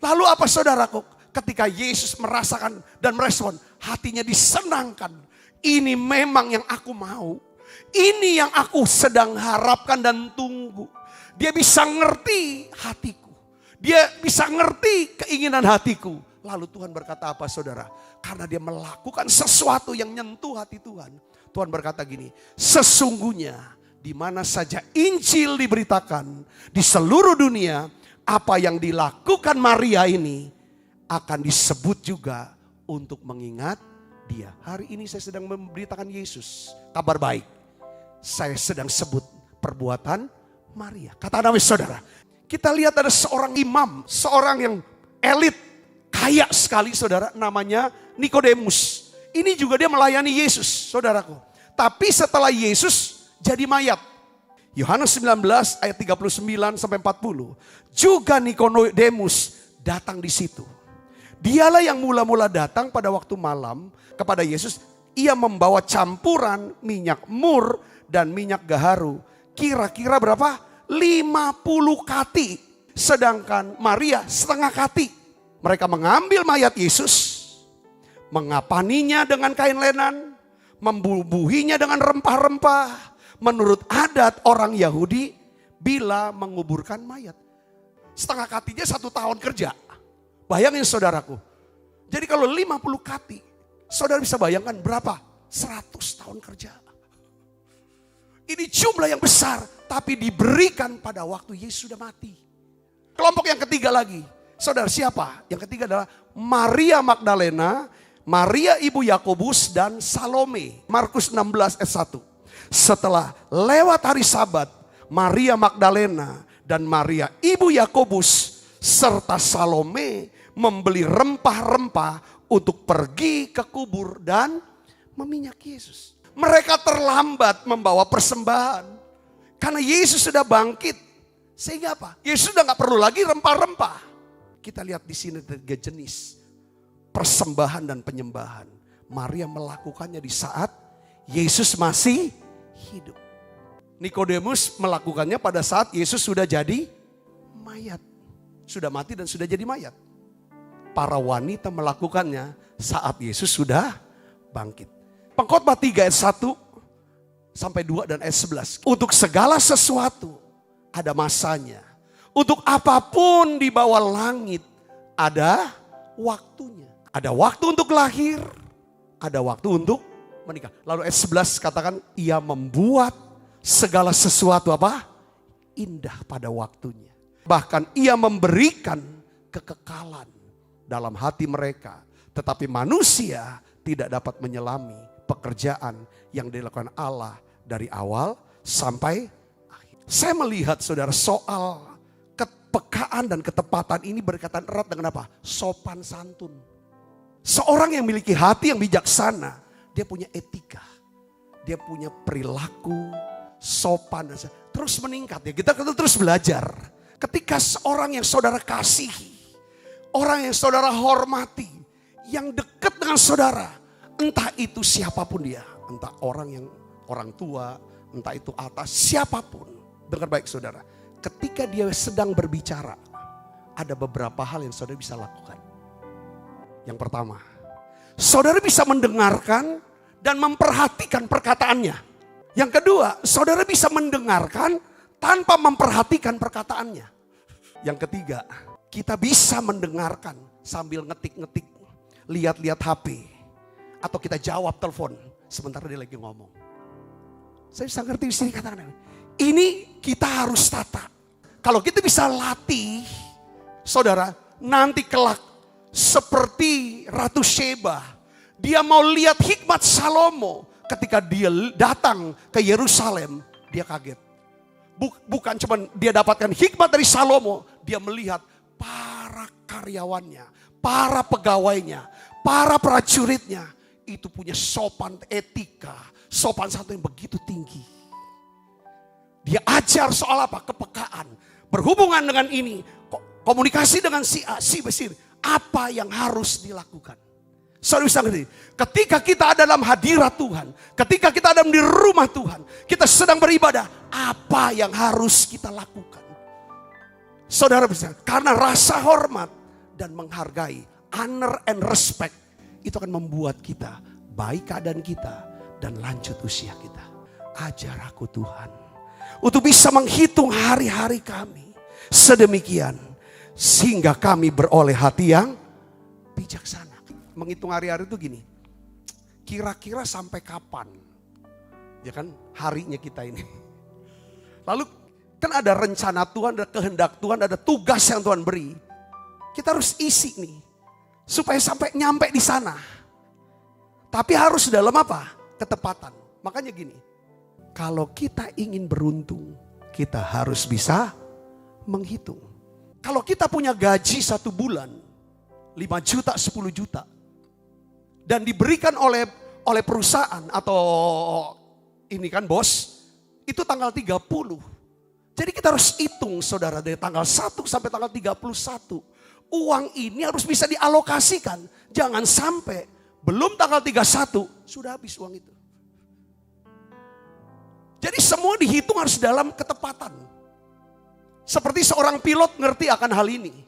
Lalu apa saudaraku? Ketika Yesus merasakan dan merespon, hatinya disenangkan. Ini memang yang aku mau. Ini yang aku sedang harapkan dan tunggu. Dia bisa ngerti hatiku. Dia bisa ngerti keinginan hatiku. Lalu Tuhan berkata apa saudara? Karena dia melakukan sesuatu yang nyentuh hati Tuhan. Tuhan berkata gini, sesungguhnya di mana saja Injil diberitakan di seluruh dunia, apa yang dilakukan Maria ini akan disebut juga untuk mengingat dia. Hari ini saya sedang memberitakan Yesus, kabar baik. Saya sedang sebut perbuatan Maria. Kata nama saudara, kita lihat ada seorang imam, seorang yang elit, kaya sekali saudara, namanya Nikodemus. Ini juga dia melayani Yesus, saudaraku. Tapi setelah Yesus jadi mayat. Yohanes 19 ayat 39 sampai 40. Juga Nikodemus datang di situ. Dialah yang mula-mula datang pada waktu malam kepada Yesus. Ia membawa campuran minyak mur dan minyak gaharu. Kira-kira berapa? 50 kati. Sedangkan Maria setengah kati. Mereka mengambil mayat Yesus, mengapaninya dengan kain lenan, membubuhinya dengan rempah-rempah. Menurut adat orang Yahudi, bila menguburkan mayat. Setengah katinya 1 tahun kerja. Bayangin saudaraku. Jadi kalau 50 kati, saudara bisa bayangkan berapa? 100 tahun kerja. Ini jumlah yang besar, tapi diberikan pada waktu Yesus sudah mati. Kelompok yang ketiga lagi. Saudara siapa? Yang ketiga adalah Maria Magdalena, Maria ibu Yakobus dan Salome. Markus 16 ayat 1. Setelah lewat hari Sabat, Maria Magdalena dan Maria ibu Yakobus serta Salome membeli rempah-rempah untuk pergi ke kubur dan meminyak Yesus. Mereka terlambat membawa persembahan karena Yesus sudah bangkit. Sehingga apa? Yesus sudah gak perlu lagi rempah-rempah. Kita lihat di sini 3 jenis persembahan dan penyembahan. Maria melakukannya di saat Yesus masih hidup. Nikodemus melakukannya pada saat Yesus sudah jadi mayat. Sudah mati dan sudah jadi mayat. Para wanita melakukannya saat Yesus sudah bangkit. Pengkhotbah 3 ayat 1 sampai 2 dan ayat 11. Untuk segala sesuatu ada masanya. Untuk apapun di bawah langit ada waktunya. Ada waktu untuk lahir, ada waktu untuk menikah. Lalu ayat 11 katakan ia membuat segala sesuatu apa? Indah pada waktunya. Bahkan ia memberikan kekekalan dalam hati mereka. Tetapi manusia tidak dapat menyelami pekerjaan yang dilakukan Allah dari awal sampai akhir. Saya melihat saudara soal kepekaan dan ketepatan ini berkaitan erat dengan apa? Sopan santun. Seorang yang memiliki hati yang bijaksana, dia punya etika. Dia punya perilaku sopan dan terus meningkat ya. Kita terus belajar. Ketika seorang yang saudara kasihi, orang yang saudara hormati, yang dekat dengan saudara, entah itu siapapun dia, entah orang tua, entah itu atas siapapun. Dengar baik saudara. Ketika dia sedang berbicara, ada beberapa hal yang saudara bisa lakukan. Yang pertama, saudara bisa mendengarkan dan memperhatikan perkataannya. Yang kedua, saudara bisa mendengarkan tanpa memperhatikan perkataannya. Yang ketiga, kita bisa mendengarkan sambil ngetik-ngetik, lihat-lihat HP. Atau kita jawab telepon sementara dia lagi ngomong. Saya bisa ngerti di sini katakan ini kita harus tata. Kalau kita bisa latih, saudara, nanti kelak seperti Ratu Sheba. Dia mau lihat hikmat Salomo ketika dia datang ke Yerusalem, dia kaget. Bukan cuma dia dapatkan hikmat dari Salomo, dia melihat para karyawannya, para pegawainya, para prajuritnya. Itu punya sopan etika, sopan santun yang begitu tinggi. Dia ajar soal apa? Kepekaan. Berhubungan dengan ini, komunikasi dengan si A, si B, si D. Apa yang harus dilakukan? Saudara bisa ngerti? Ketika kita ada dalam hadirat Tuhan, ketika kita ada di rumah Tuhan, kita sedang beribadah, apa yang harus kita lakukan? Saudara bisa, karena rasa hormat dan menghargai, honor and respect, itu akan membuat kita baik keadaan kita dan lanjut usia kita. Ajar aku Tuhan, untuk bisa menghitung hari-hari kami sedemikian, sehingga kami beroleh hati yang bijaksana. Menghitung hari-hari itu gini, kira-kira sampai kapan, ya kan, harinya kita ini. Lalu kan ada rencana Tuhan, ada kehendak Tuhan, ada tugas yang Tuhan beri. Kita harus isi nih, supaya sampai nyampe di sana. Tapi harus dalam apa? Ketepatan. Makanya gini, kalau kita ingin beruntung, kita harus bisa menghitung. Kalau kita punya gaji 1 bulan, 5 juta, 10 juta. Dan diberikan oleh perusahaan atau ini kan bos, itu tanggal 30. Jadi kita harus hitung saudara, dari tanggal 1 sampai tanggal 31. Uang ini harus bisa dialokasikan. Jangan sampai belum tanggal 31 sudah habis uang itu. Jadi semua dihitung harus dalam ketepatan. Seperti seorang pilot ngerti akan hal ini.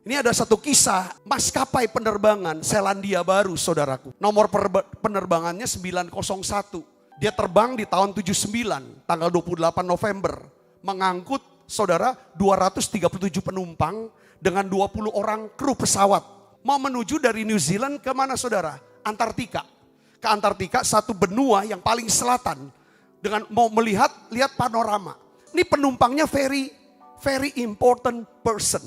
Ini ada satu kisah maskapai penerbangan Selandia Baru saudaraku. Nomor penerbangannya 901. Dia terbang di tahun 79 tanggal 28 November. Mengangkut saudara 237 penumpang dengan 20 orang kru pesawat. Mau menuju dari New Zealand ke mana saudara? Antartika. Ke Antartika, satu benua yang paling selatan. Dengan mau lihat panorama. Ini penumpangnya very important person.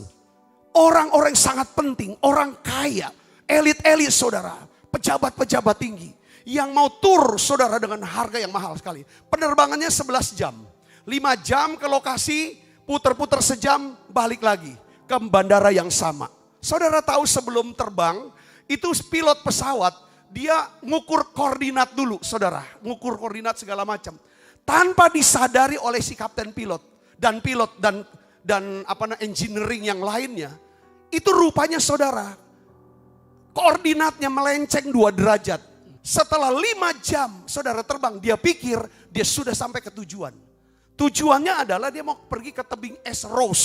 Orang-orang sangat penting, orang kaya, elit-elit saudara, pejabat-pejabat tinggi. Yang mau tur saudara dengan harga yang mahal sekali. Penerbangannya 11 jam. 5 jam ke lokasi, putar-putar sejam, balik lagi ke bandara yang sama. Saudara tahu sebelum terbang, itu pilot pesawat, dia ngukur koordinat dulu saudara. Ngukur koordinat segala macam. Tanpa disadari oleh si kapten pilot dan engineering yang lainnya. Itu rupanya saudara, koordinatnya melenceng 2 derajat. Setelah 5 jam saudara terbang, dia pikir dia sudah sampai ke tujuan. Tujuannya adalah dia mau pergi ke tebing es Ross.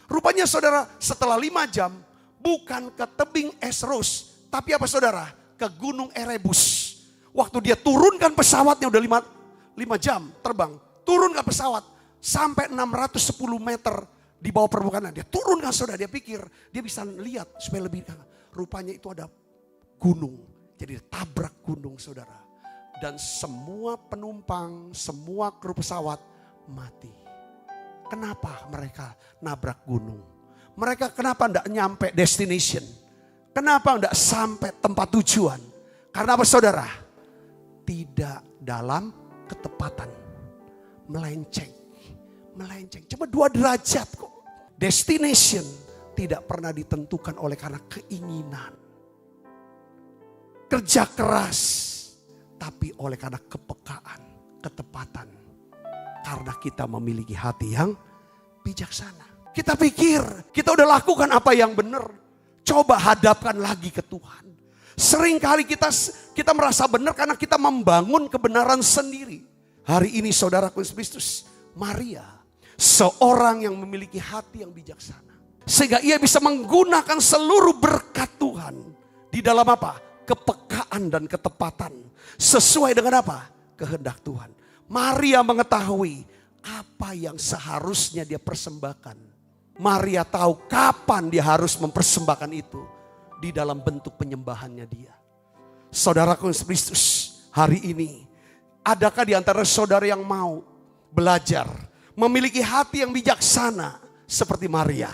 Rupanya saudara setelah 5 jam, bukan ke tebing es Ross, tapi apa saudara? Ke gunung Erebus. Waktu dia turunkan pesawatnya udah 5 jam terbang. Turunkan pesawat sampai 610 meter. Di bawah permukaan dia turunkan saudara, dia pikir dia bisa lihat supaya lebih. Rupanya itu ada gunung, jadi tabrak gunung saudara. Dan semua penumpang, semua kru pesawat mati. Kenapa mereka nabrak gunung? Mereka kenapa enggak nyampe destination? Kenapa enggak sampai tempat tujuan? Karena apa saudara? Tidak dalam ketepatan, melenceng. Cuma 2 derajat kok. Destination tidak pernah ditentukan oleh karena keinginan. Kerja keras. Tapi oleh karena kepekaan, ketepatan. Karena kita memiliki hati yang bijaksana. Kita pikir kita udah lakukan apa yang benar. Coba hadapkan lagi ke Tuhan. Seringkali kita merasa benar karena kita membangun kebenaran sendiri. Hari ini saudaraku Kristus, Maria. Seorang yang memiliki hati yang bijaksana. Sehingga ia bisa menggunakan seluruh berkat Tuhan. Di dalam apa? Kepekaan dan ketepatan. Sesuai dengan apa? Kehendak Tuhan. Maria mengetahui apa yang seharusnya dia persembahkan. Maria tahu kapan dia harus mempersembahkan itu. Di dalam bentuk penyembahannya dia. Saudaraku Kristus, hari ini. Adakah di antara saudara yang mau belajar? Memiliki hati yang bijaksana seperti Maria.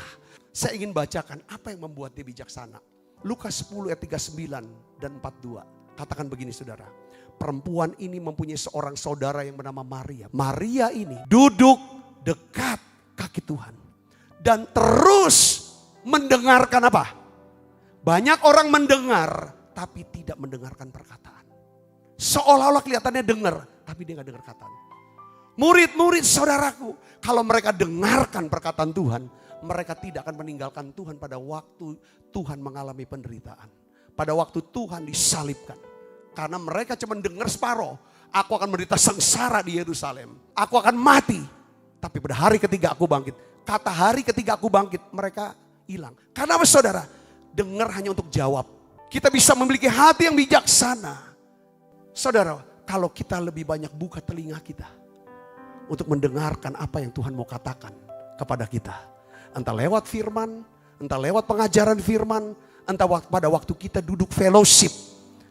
Saya ingin bacakan apa yang membuat dia bijaksana. Lukas 10 ayat 39 dan 42. Katakan begini saudara. Perempuan ini mempunyai seorang saudara yang bernama Maria. Maria ini duduk dekat kaki Tuhan. Dan terus mendengarkan apa? Banyak orang mendengar tapi tidak mendengarkan perkataan. Seolah-olah kelihatannya dengar tapi dia gak dengar kataan. Murid-murid saudaraku, kalau mereka dengarkan perkataan Tuhan, mereka tidak akan meninggalkan Tuhan pada waktu Tuhan mengalami penderitaan. pada waktu Tuhan disalibkan. Karena mereka cuma dengar separoh. Aku akan menderita sengsara di Yerusalem. Aku akan mati. Tapi pada hari ketiga aku bangkit. Kata hari ketiga aku bangkit, mereka hilang. Karena apa saudara? Dengar hanya untuk jawab. Kita bisa memiliki hati yang bijaksana. Saudara, kalau kita lebih banyak buka telinga kita. Untuk mendengarkan apa yang Tuhan mau katakan kepada kita. Entah lewat firman, entah lewat pengajaran firman, entah pada waktu kita duduk fellowship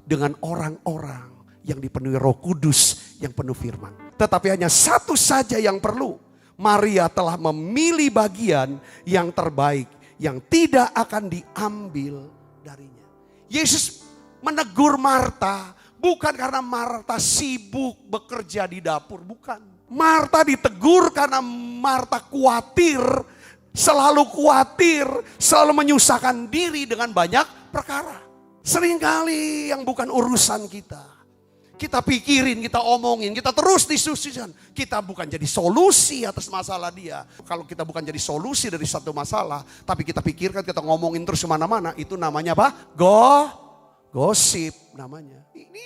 dengan orang-orang yang dipenuhi Roh Kudus yang penuh firman. Tetapi hanya satu saja yang perlu. Maria telah memilih bagian yang terbaik yang tidak akan diambil darinya. Yesus menegur Marta bukan karena Marta sibuk bekerja di dapur, bukan. Marta ditegur karena Marta khawatir, selalu menyusahkan diri dengan banyak perkara. Seringkali yang bukan urusan kita. Kita pikirin, kita omongin, kita terus disusikan. Kita bukan jadi solusi atas masalah dia. Kalau kita bukan jadi solusi dari satu masalah, tapi kita pikirkan, kita ngomongin terus kemana-mana, itu namanya apa? Gosip namanya. Ini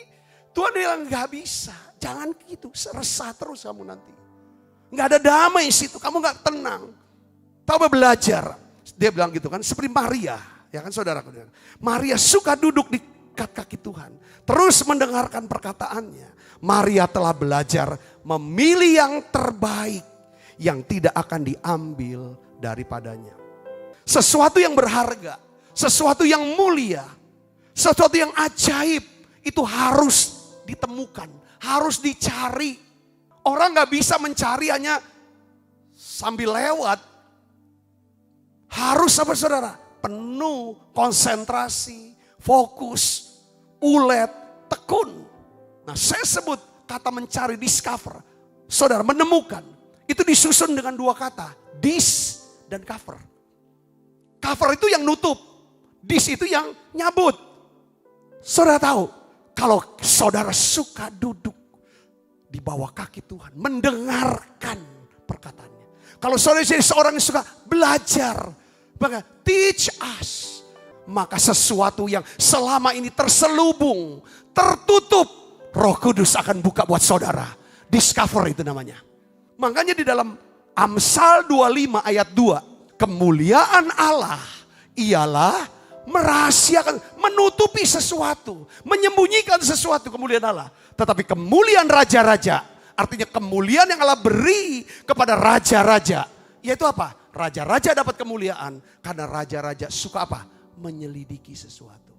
Tuhan bilang gak bisa, jangan gitu, resah terus kamu nanti. Gak ada damai situ, kamu gak tenang. Coba belajar, dia bilang gitu kan, seperti Maria. Ya kan saudaraku, Maria suka duduk di kaki Tuhan. Terus mendengarkan perkataannya. Maria telah belajar memilih yang terbaik. Yang tidak akan diambil daripadanya. Sesuatu yang berharga. Sesuatu yang mulia. Sesuatu yang ajaib. Itu harus ditemukan. Harus dicari. Orang gak bisa mencari hanya sambil lewat. Harus apa saudara? Penuh, konsentrasi, fokus, ulet, tekun. Nah saya sebut kata mencari, discover. Saudara menemukan. Itu disusun dengan dua kata. Dis dan cover. Cover itu yang nutup. Dis itu yang nyabut. Saudara tahu. Kalau saudara suka duduk di bawah kaki Tuhan. Mendengarkan perkataannya. Kalau saudara jadi seorang yang suka belajar. Maka teach us. Maka sesuatu yang selama ini terselubung, tertutup, Roh Kudus akan buka buat saudara. Discover itu namanya. Makanya di dalam Amsal 25 ayat 2. Kemuliaan Allah ialah merahasiakan, menutupi sesuatu. Menyembunyikan sesuatu kemuliaan Allah. Tetapi kemuliaan raja-raja, artinya kemuliaan yang Allah beri kepada raja-raja. Yaitu apa? Raja-raja dapat kemuliaan karena raja-raja suka apa? Menyelidiki sesuatu.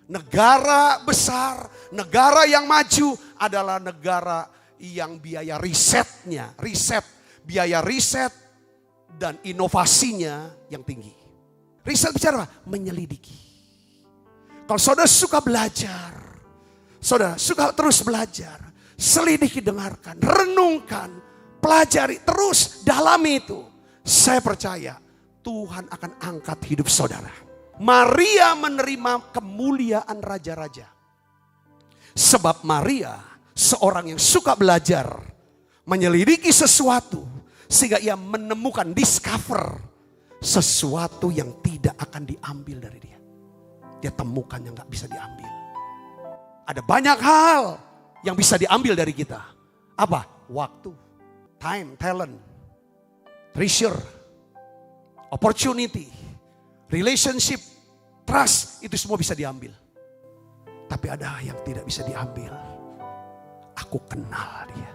Negara besar, negara yang maju adalah negara yang biaya risetnya, biaya riset dan inovasinya yang tinggi. Riset bicara apa? Menyelidiki. Kalau saudara suka belajar, saudara suka terus belajar, selidiki, dengarkan, renungkan, pelajari, terus dalami itu. Saya percaya Tuhan akan angkat hidup saudara. Maria menerima kemuliaan raja-raja. Sebab Maria seorang yang suka belajar. Menyelidiki sesuatu. Sehingga ia menemukan, discover sesuatu yang tidak akan diambil dari dia. Dia temukan yang gak bisa diambil. Ada banyak hal yang bisa diambil dari kita. Apa? Waktu, time, talent, treasure, opportunity, relationship, trust, itu semua bisa diambil. Tapi ada yang tidak bisa diambil. Aku kenal dia.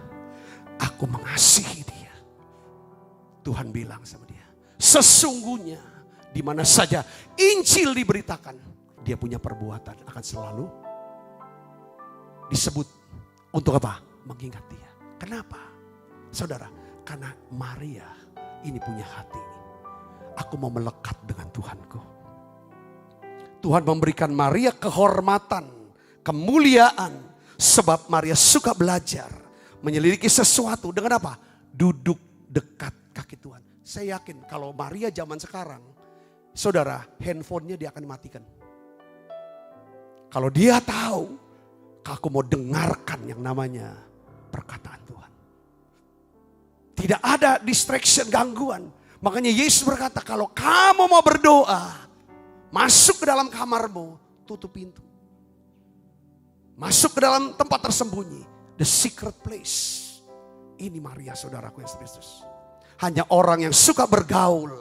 Aku mengasihi dia. Tuhan bilang sama dia, sesungguhnya di mana saja Injil diberitakan, dia punya perbuatan akan selalu disebut. Untuk apa? Mengingat dia. Kenapa? Saudara, karena Maria ini punya hati. Aku mau melekat dengan Tuhanku. Tuhan memberikan Maria kehormatan, kemuliaan. Sebab Maria suka belajar. Menyelidiki sesuatu dengan apa? Duduk dekat kaki Tuhan. Saya yakin kalau Maria zaman sekarang, saudara, handphonenya dia akan matikan. Kalau dia tahu, aku mau dengarkan yang namanya perkataan Tuhan. Tidak ada distraction, gangguan. Makanya Yesus berkata, kalau kamu mau berdoa, masuk ke dalam kamarmu, tutup pintu. Masuk ke dalam tempat tersembunyi, the secret place. Ini Maria, saudaraku yang Kristus. Hanya orang yang suka bergaul,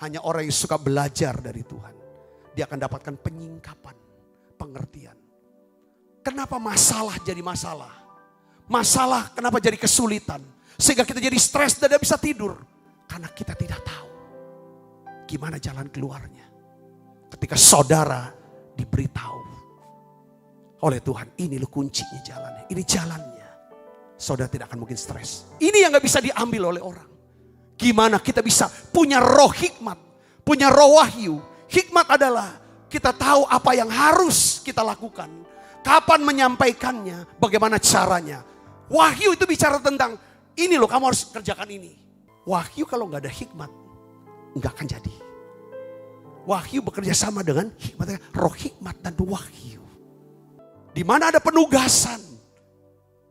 hanya orang yang suka belajar dari Tuhan, dia akan dapatkan penyingkapan, pengertian. Kenapa masalah jadi masalah? Masalah kenapa jadi kesulitan? Sehingga kita jadi stres dan tidak bisa tidur. Karena kita tidak tahu gimana jalan keluarnya. Ketika saudara diberitahu oleh Tuhan, ini loh kuncinya jalannya, ini jalannya. Saudara tidak akan mungkin stres. Ini yang gak bisa diambil oleh orang. Gimana kita bisa punya roh hikmat, punya roh wahyu. Hikmat adalah kita tahu apa yang harus kita lakukan. Kapan menyampaikannya, bagaimana caranya. Wahyu itu bicara tentang, ini loh kamu harus kerjakan ini. Wahyu kalau gak ada hikmat, gak akan jadi. Wahyu bekerja sama dengan hikmat, roh hikmat dan wahyu. Di mana ada penugasan,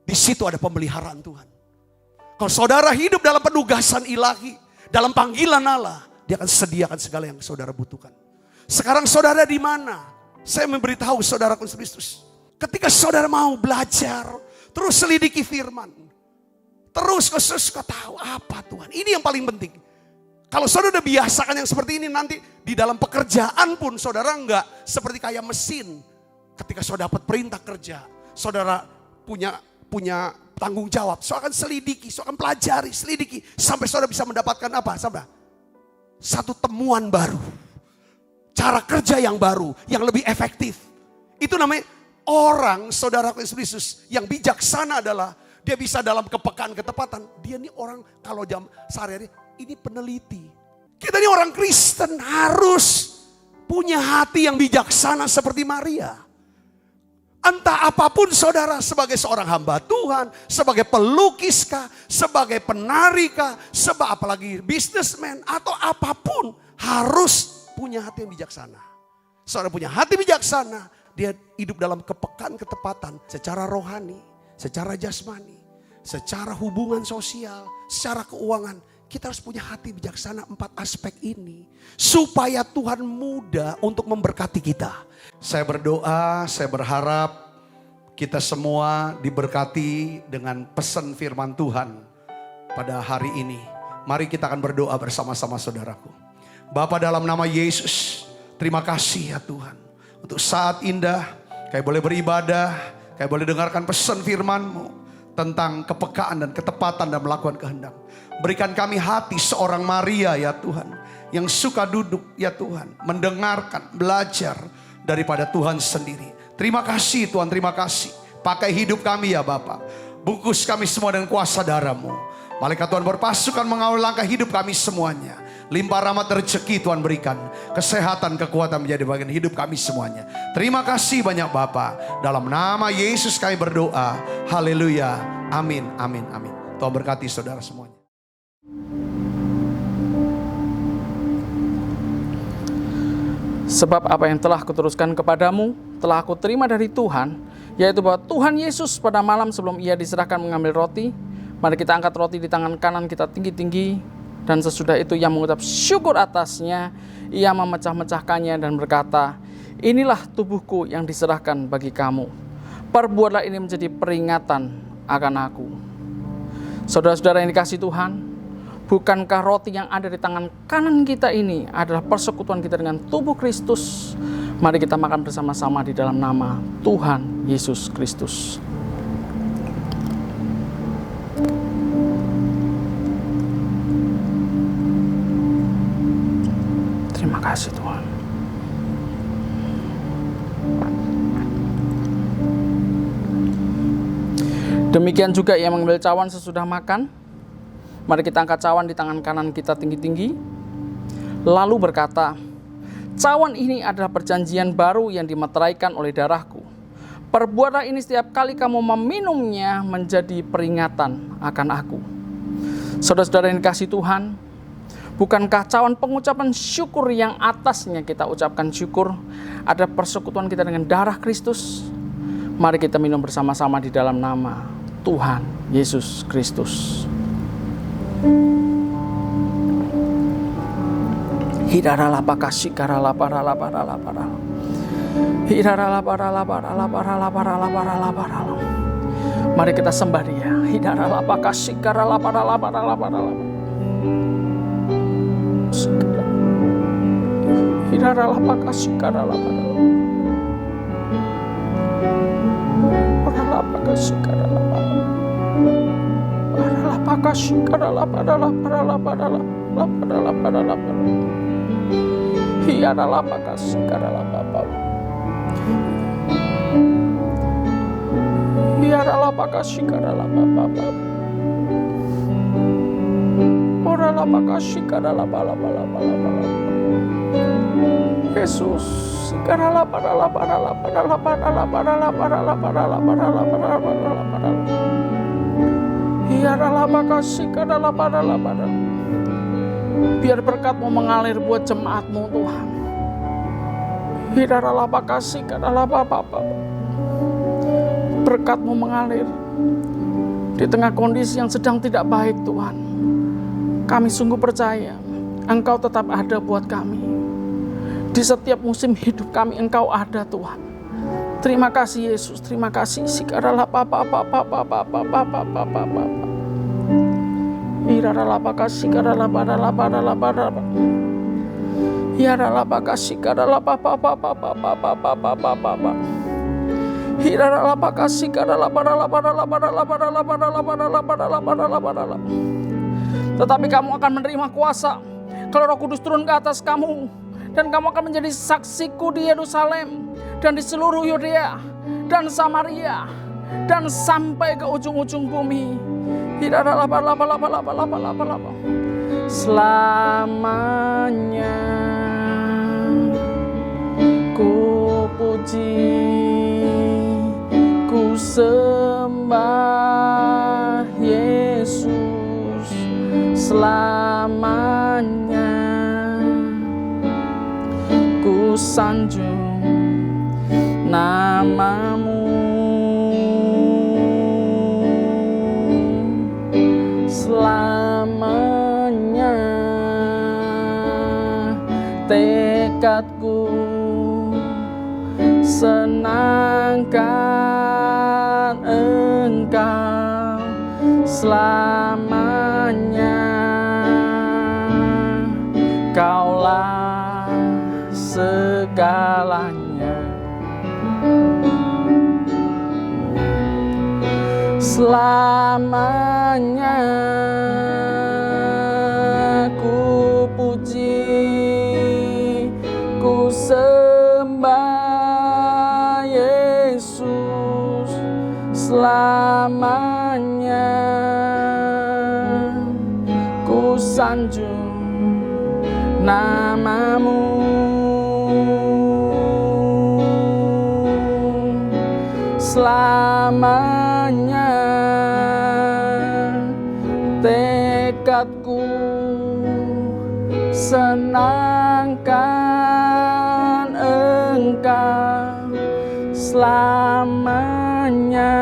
di situ ada pemeliharaan Tuhan. Kalau saudara hidup dalam penugasan ilahi, dalam panggilan Allah, dia akan sediakan segala yang saudara butuhkan. Sekarang saudara di mana? Saya memberitahu saudara Kristus. Ketika saudara mau belajar, terus selidiki firman. Terus kau tahu apa Tuhan. Ini yang paling penting. Kalau saudara udah biasakan yang seperti ini, nanti di dalam pekerjaan pun saudara enggak seperti kayak mesin. Ketika saudara dapat perintah kerja, saudara punya tanggung jawab. Saudara akan selidiki, saudara akan pelajari, selidiki. Sampai saudara bisa mendapatkan apa? Saudara, satu temuan baru. Cara kerja yang baru, yang lebih efektif. Itu namanya orang, saudara Kristus, yang bijaksana adalah dia bisa dalam kepekaan, ketepatan. Dia ini orang kalau jam sehari-hari, ini peneliti. Kita ini orang Kristen harus punya hati yang bijaksana seperti Maria. Entah apapun saudara, sebagai seorang hamba Tuhan, sebagai pelukiskah, sebagai penarikah, apalagi bisnismen atau apapun, harus punya hati yang bijaksana. Saudara punya hati bijaksana, dia hidup dalam kepekaan ketepatan secara rohani, secara jasmani, secara hubungan sosial, secara keuangan. Kita harus punya hati bijaksana 4 aspek ini. Supaya Tuhan mudah untuk memberkati kita. Saya berdoa, saya berharap kita semua diberkati dengan pesan firman Tuhan pada hari ini. Mari kita akan berdoa bersama-sama saudaraku. Bapa, dalam nama Yesus, terima kasih ya Tuhan. Untuk saat indah, kami boleh beribadah, kami boleh dengarkan pesan firman-Mu tentang kepekaan dan ketepatan dan melakukan kehendak. Berikan kami hati seorang Maria ya Tuhan, yang suka duduk ya Tuhan, mendengarkan, belajar daripada Tuhan sendiri. Terima kasih Tuhan, terima kasih. Pakai hidup kami ya Bapa. Bungkus kami semua dengan kuasa darah-Mu. Malaikat Tuhan berpasukan mengawal langkah hidup kami semuanya. Limpah rahmat rezeki Tuhan berikan. Kesehatan, kekuatan menjadi bagian hidup kami semuanya. Terima kasih banyak Bapa. Dalam nama Yesus kami berdoa. Haleluya. Amin, amin, amin. Tuhan berkati saudara semuanya. Sebab apa yang telah kuteruskan kepadamu, telah aku terima dari Tuhan, yaitu bahwa Tuhan Yesus pada malam sebelum ia diserahkan mengambil roti, mari kita angkat roti di tangan kanan kita tinggi-tinggi, dan sesudah itu ia mengucap syukur atasnya, ia memecah-mecahkannya dan berkata, inilah tubuhku yang diserahkan bagi kamu. Perbuatlah ini menjadi peringatan akan aku. Saudara-saudara yang dikasihi Tuhan, bukankah roti yang ada di tangan kanan kita ini adalah persekutuan kita dengan tubuh Kristus? Mari kita makan bersama-sama di dalam nama Tuhan Yesus Kristus. Terima kasih Tuhan. Demikian juga ia mengambil cawan sesudah makan. Mari kita angkat cawan di tangan kanan kita tinggi-tinggi. Lalu berkata, cawan ini adalah perjanjian baru yang dimeteraikan oleh darahku. Perbuatlah ini setiap kali kamu meminumnya menjadi peringatan akan aku. Saudara-saudara yang dikasihi Tuhan, bukankah cawan pengucapan syukur yang atasnya kita ucapkan syukur ada persekutuan kita dengan darah Kristus? Mari kita minum bersama-sama di dalam nama Tuhan Yesus Kristus. Hidarala pakasi karala parala parala parala. Mari kita sembah Dia. Yesus, biar berkat-Mu mengalir buat jemaat-Mu Tuhan. Berkat-Mu mengalir di tengah kondisi yang sedang tidak baik Tuhan. Kami sungguh percaya Engkau tetap ada buat kami. Di setiap musim hidup kami Engkau ada Tuhan. Terima kasih Yesus, terima kasih. Tetapi kamu akan menerima kuasa kalau Roh Kudus turun ke atas kamu, dan kamu akan menjadi saksiku di Yerusalem dan di seluruh Yudea dan Samaria dan sampai ke ujung-ujung bumi. Selamanya ku puji, ku sembah Yesus. Selamanya ku sanjung nama-Mu. Selamanya tekadku senangkan Engkau. Selamanya Kaulah segalanya. Selamanya ku puji, ku sembah Yesus. Selamanya ku sanjung nama-Mu. Selamanya tekadku senangkan Engkau. Selamanya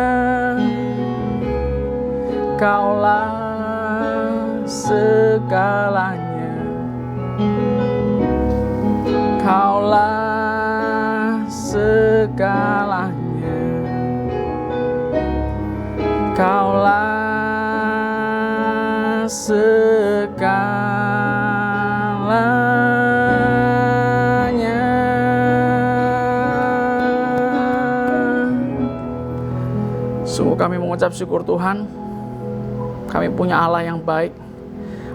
Kaulah segalanya. Kaulah segalanya. Kaulah segalanya. Sungguh kami mengucap syukur Tuhan. Kami punya Allah yang baik,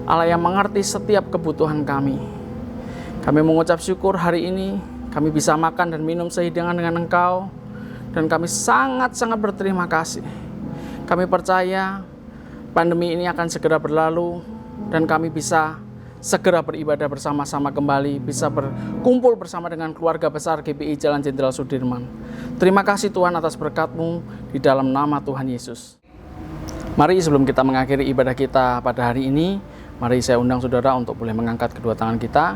Allah yang mengerti setiap kebutuhan kami. Kami mengucap syukur hari ini kami bisa makan dan minum sehidangan dengan Engkau, dan kami sangat-sangat berterima kasih. Kami percaya pandemi ini akan segera berlalu dan kami bisa segera beribadah bersama-sama kembali, bisa berkumpul bersama dengan keluarga besar GBI Jalan Jenderal Sudirman. Terima kasih Tuhan atas berkat-Mu di dalam nama Tuhan Yesus. Mari sebelum kita mengakhiri ibadah kita pada hari ini, mari saya undang saudara untuk boleh mengangkat kedua tangan kita.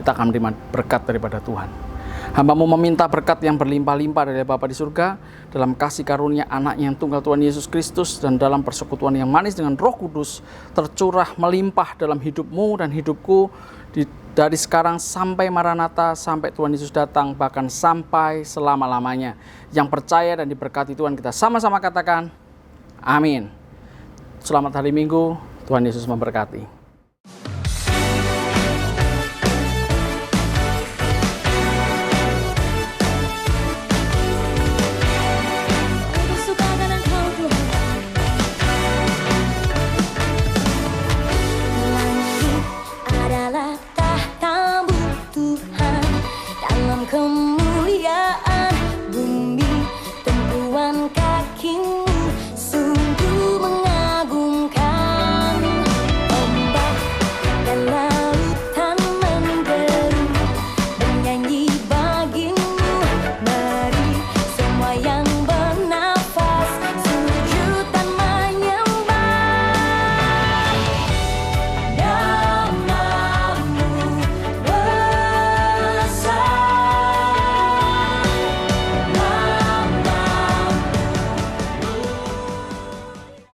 Kita akan menerima berkat daripada Tuhan. Hamba-Mu meminta berkat yang berlimpah-limpah dari Bapa di surga, dalam kasih karunia anak-Nya yang tunggal Tuhan Yesus Kristus, dan dalam persekutuan yang manis dengan Roh Kudus, tercurah melimpah dalam hidup-Mu dan hidupku, dari sekarang sampai Maranatha, sampai Tuhan Yesus datang, bahkan sampai selama-lamanya. Yang percaya dan diberkati Tuhan, kita sama-sama katakan, amin. Selamat hari Minggu, Tuhan Yesus memberkati.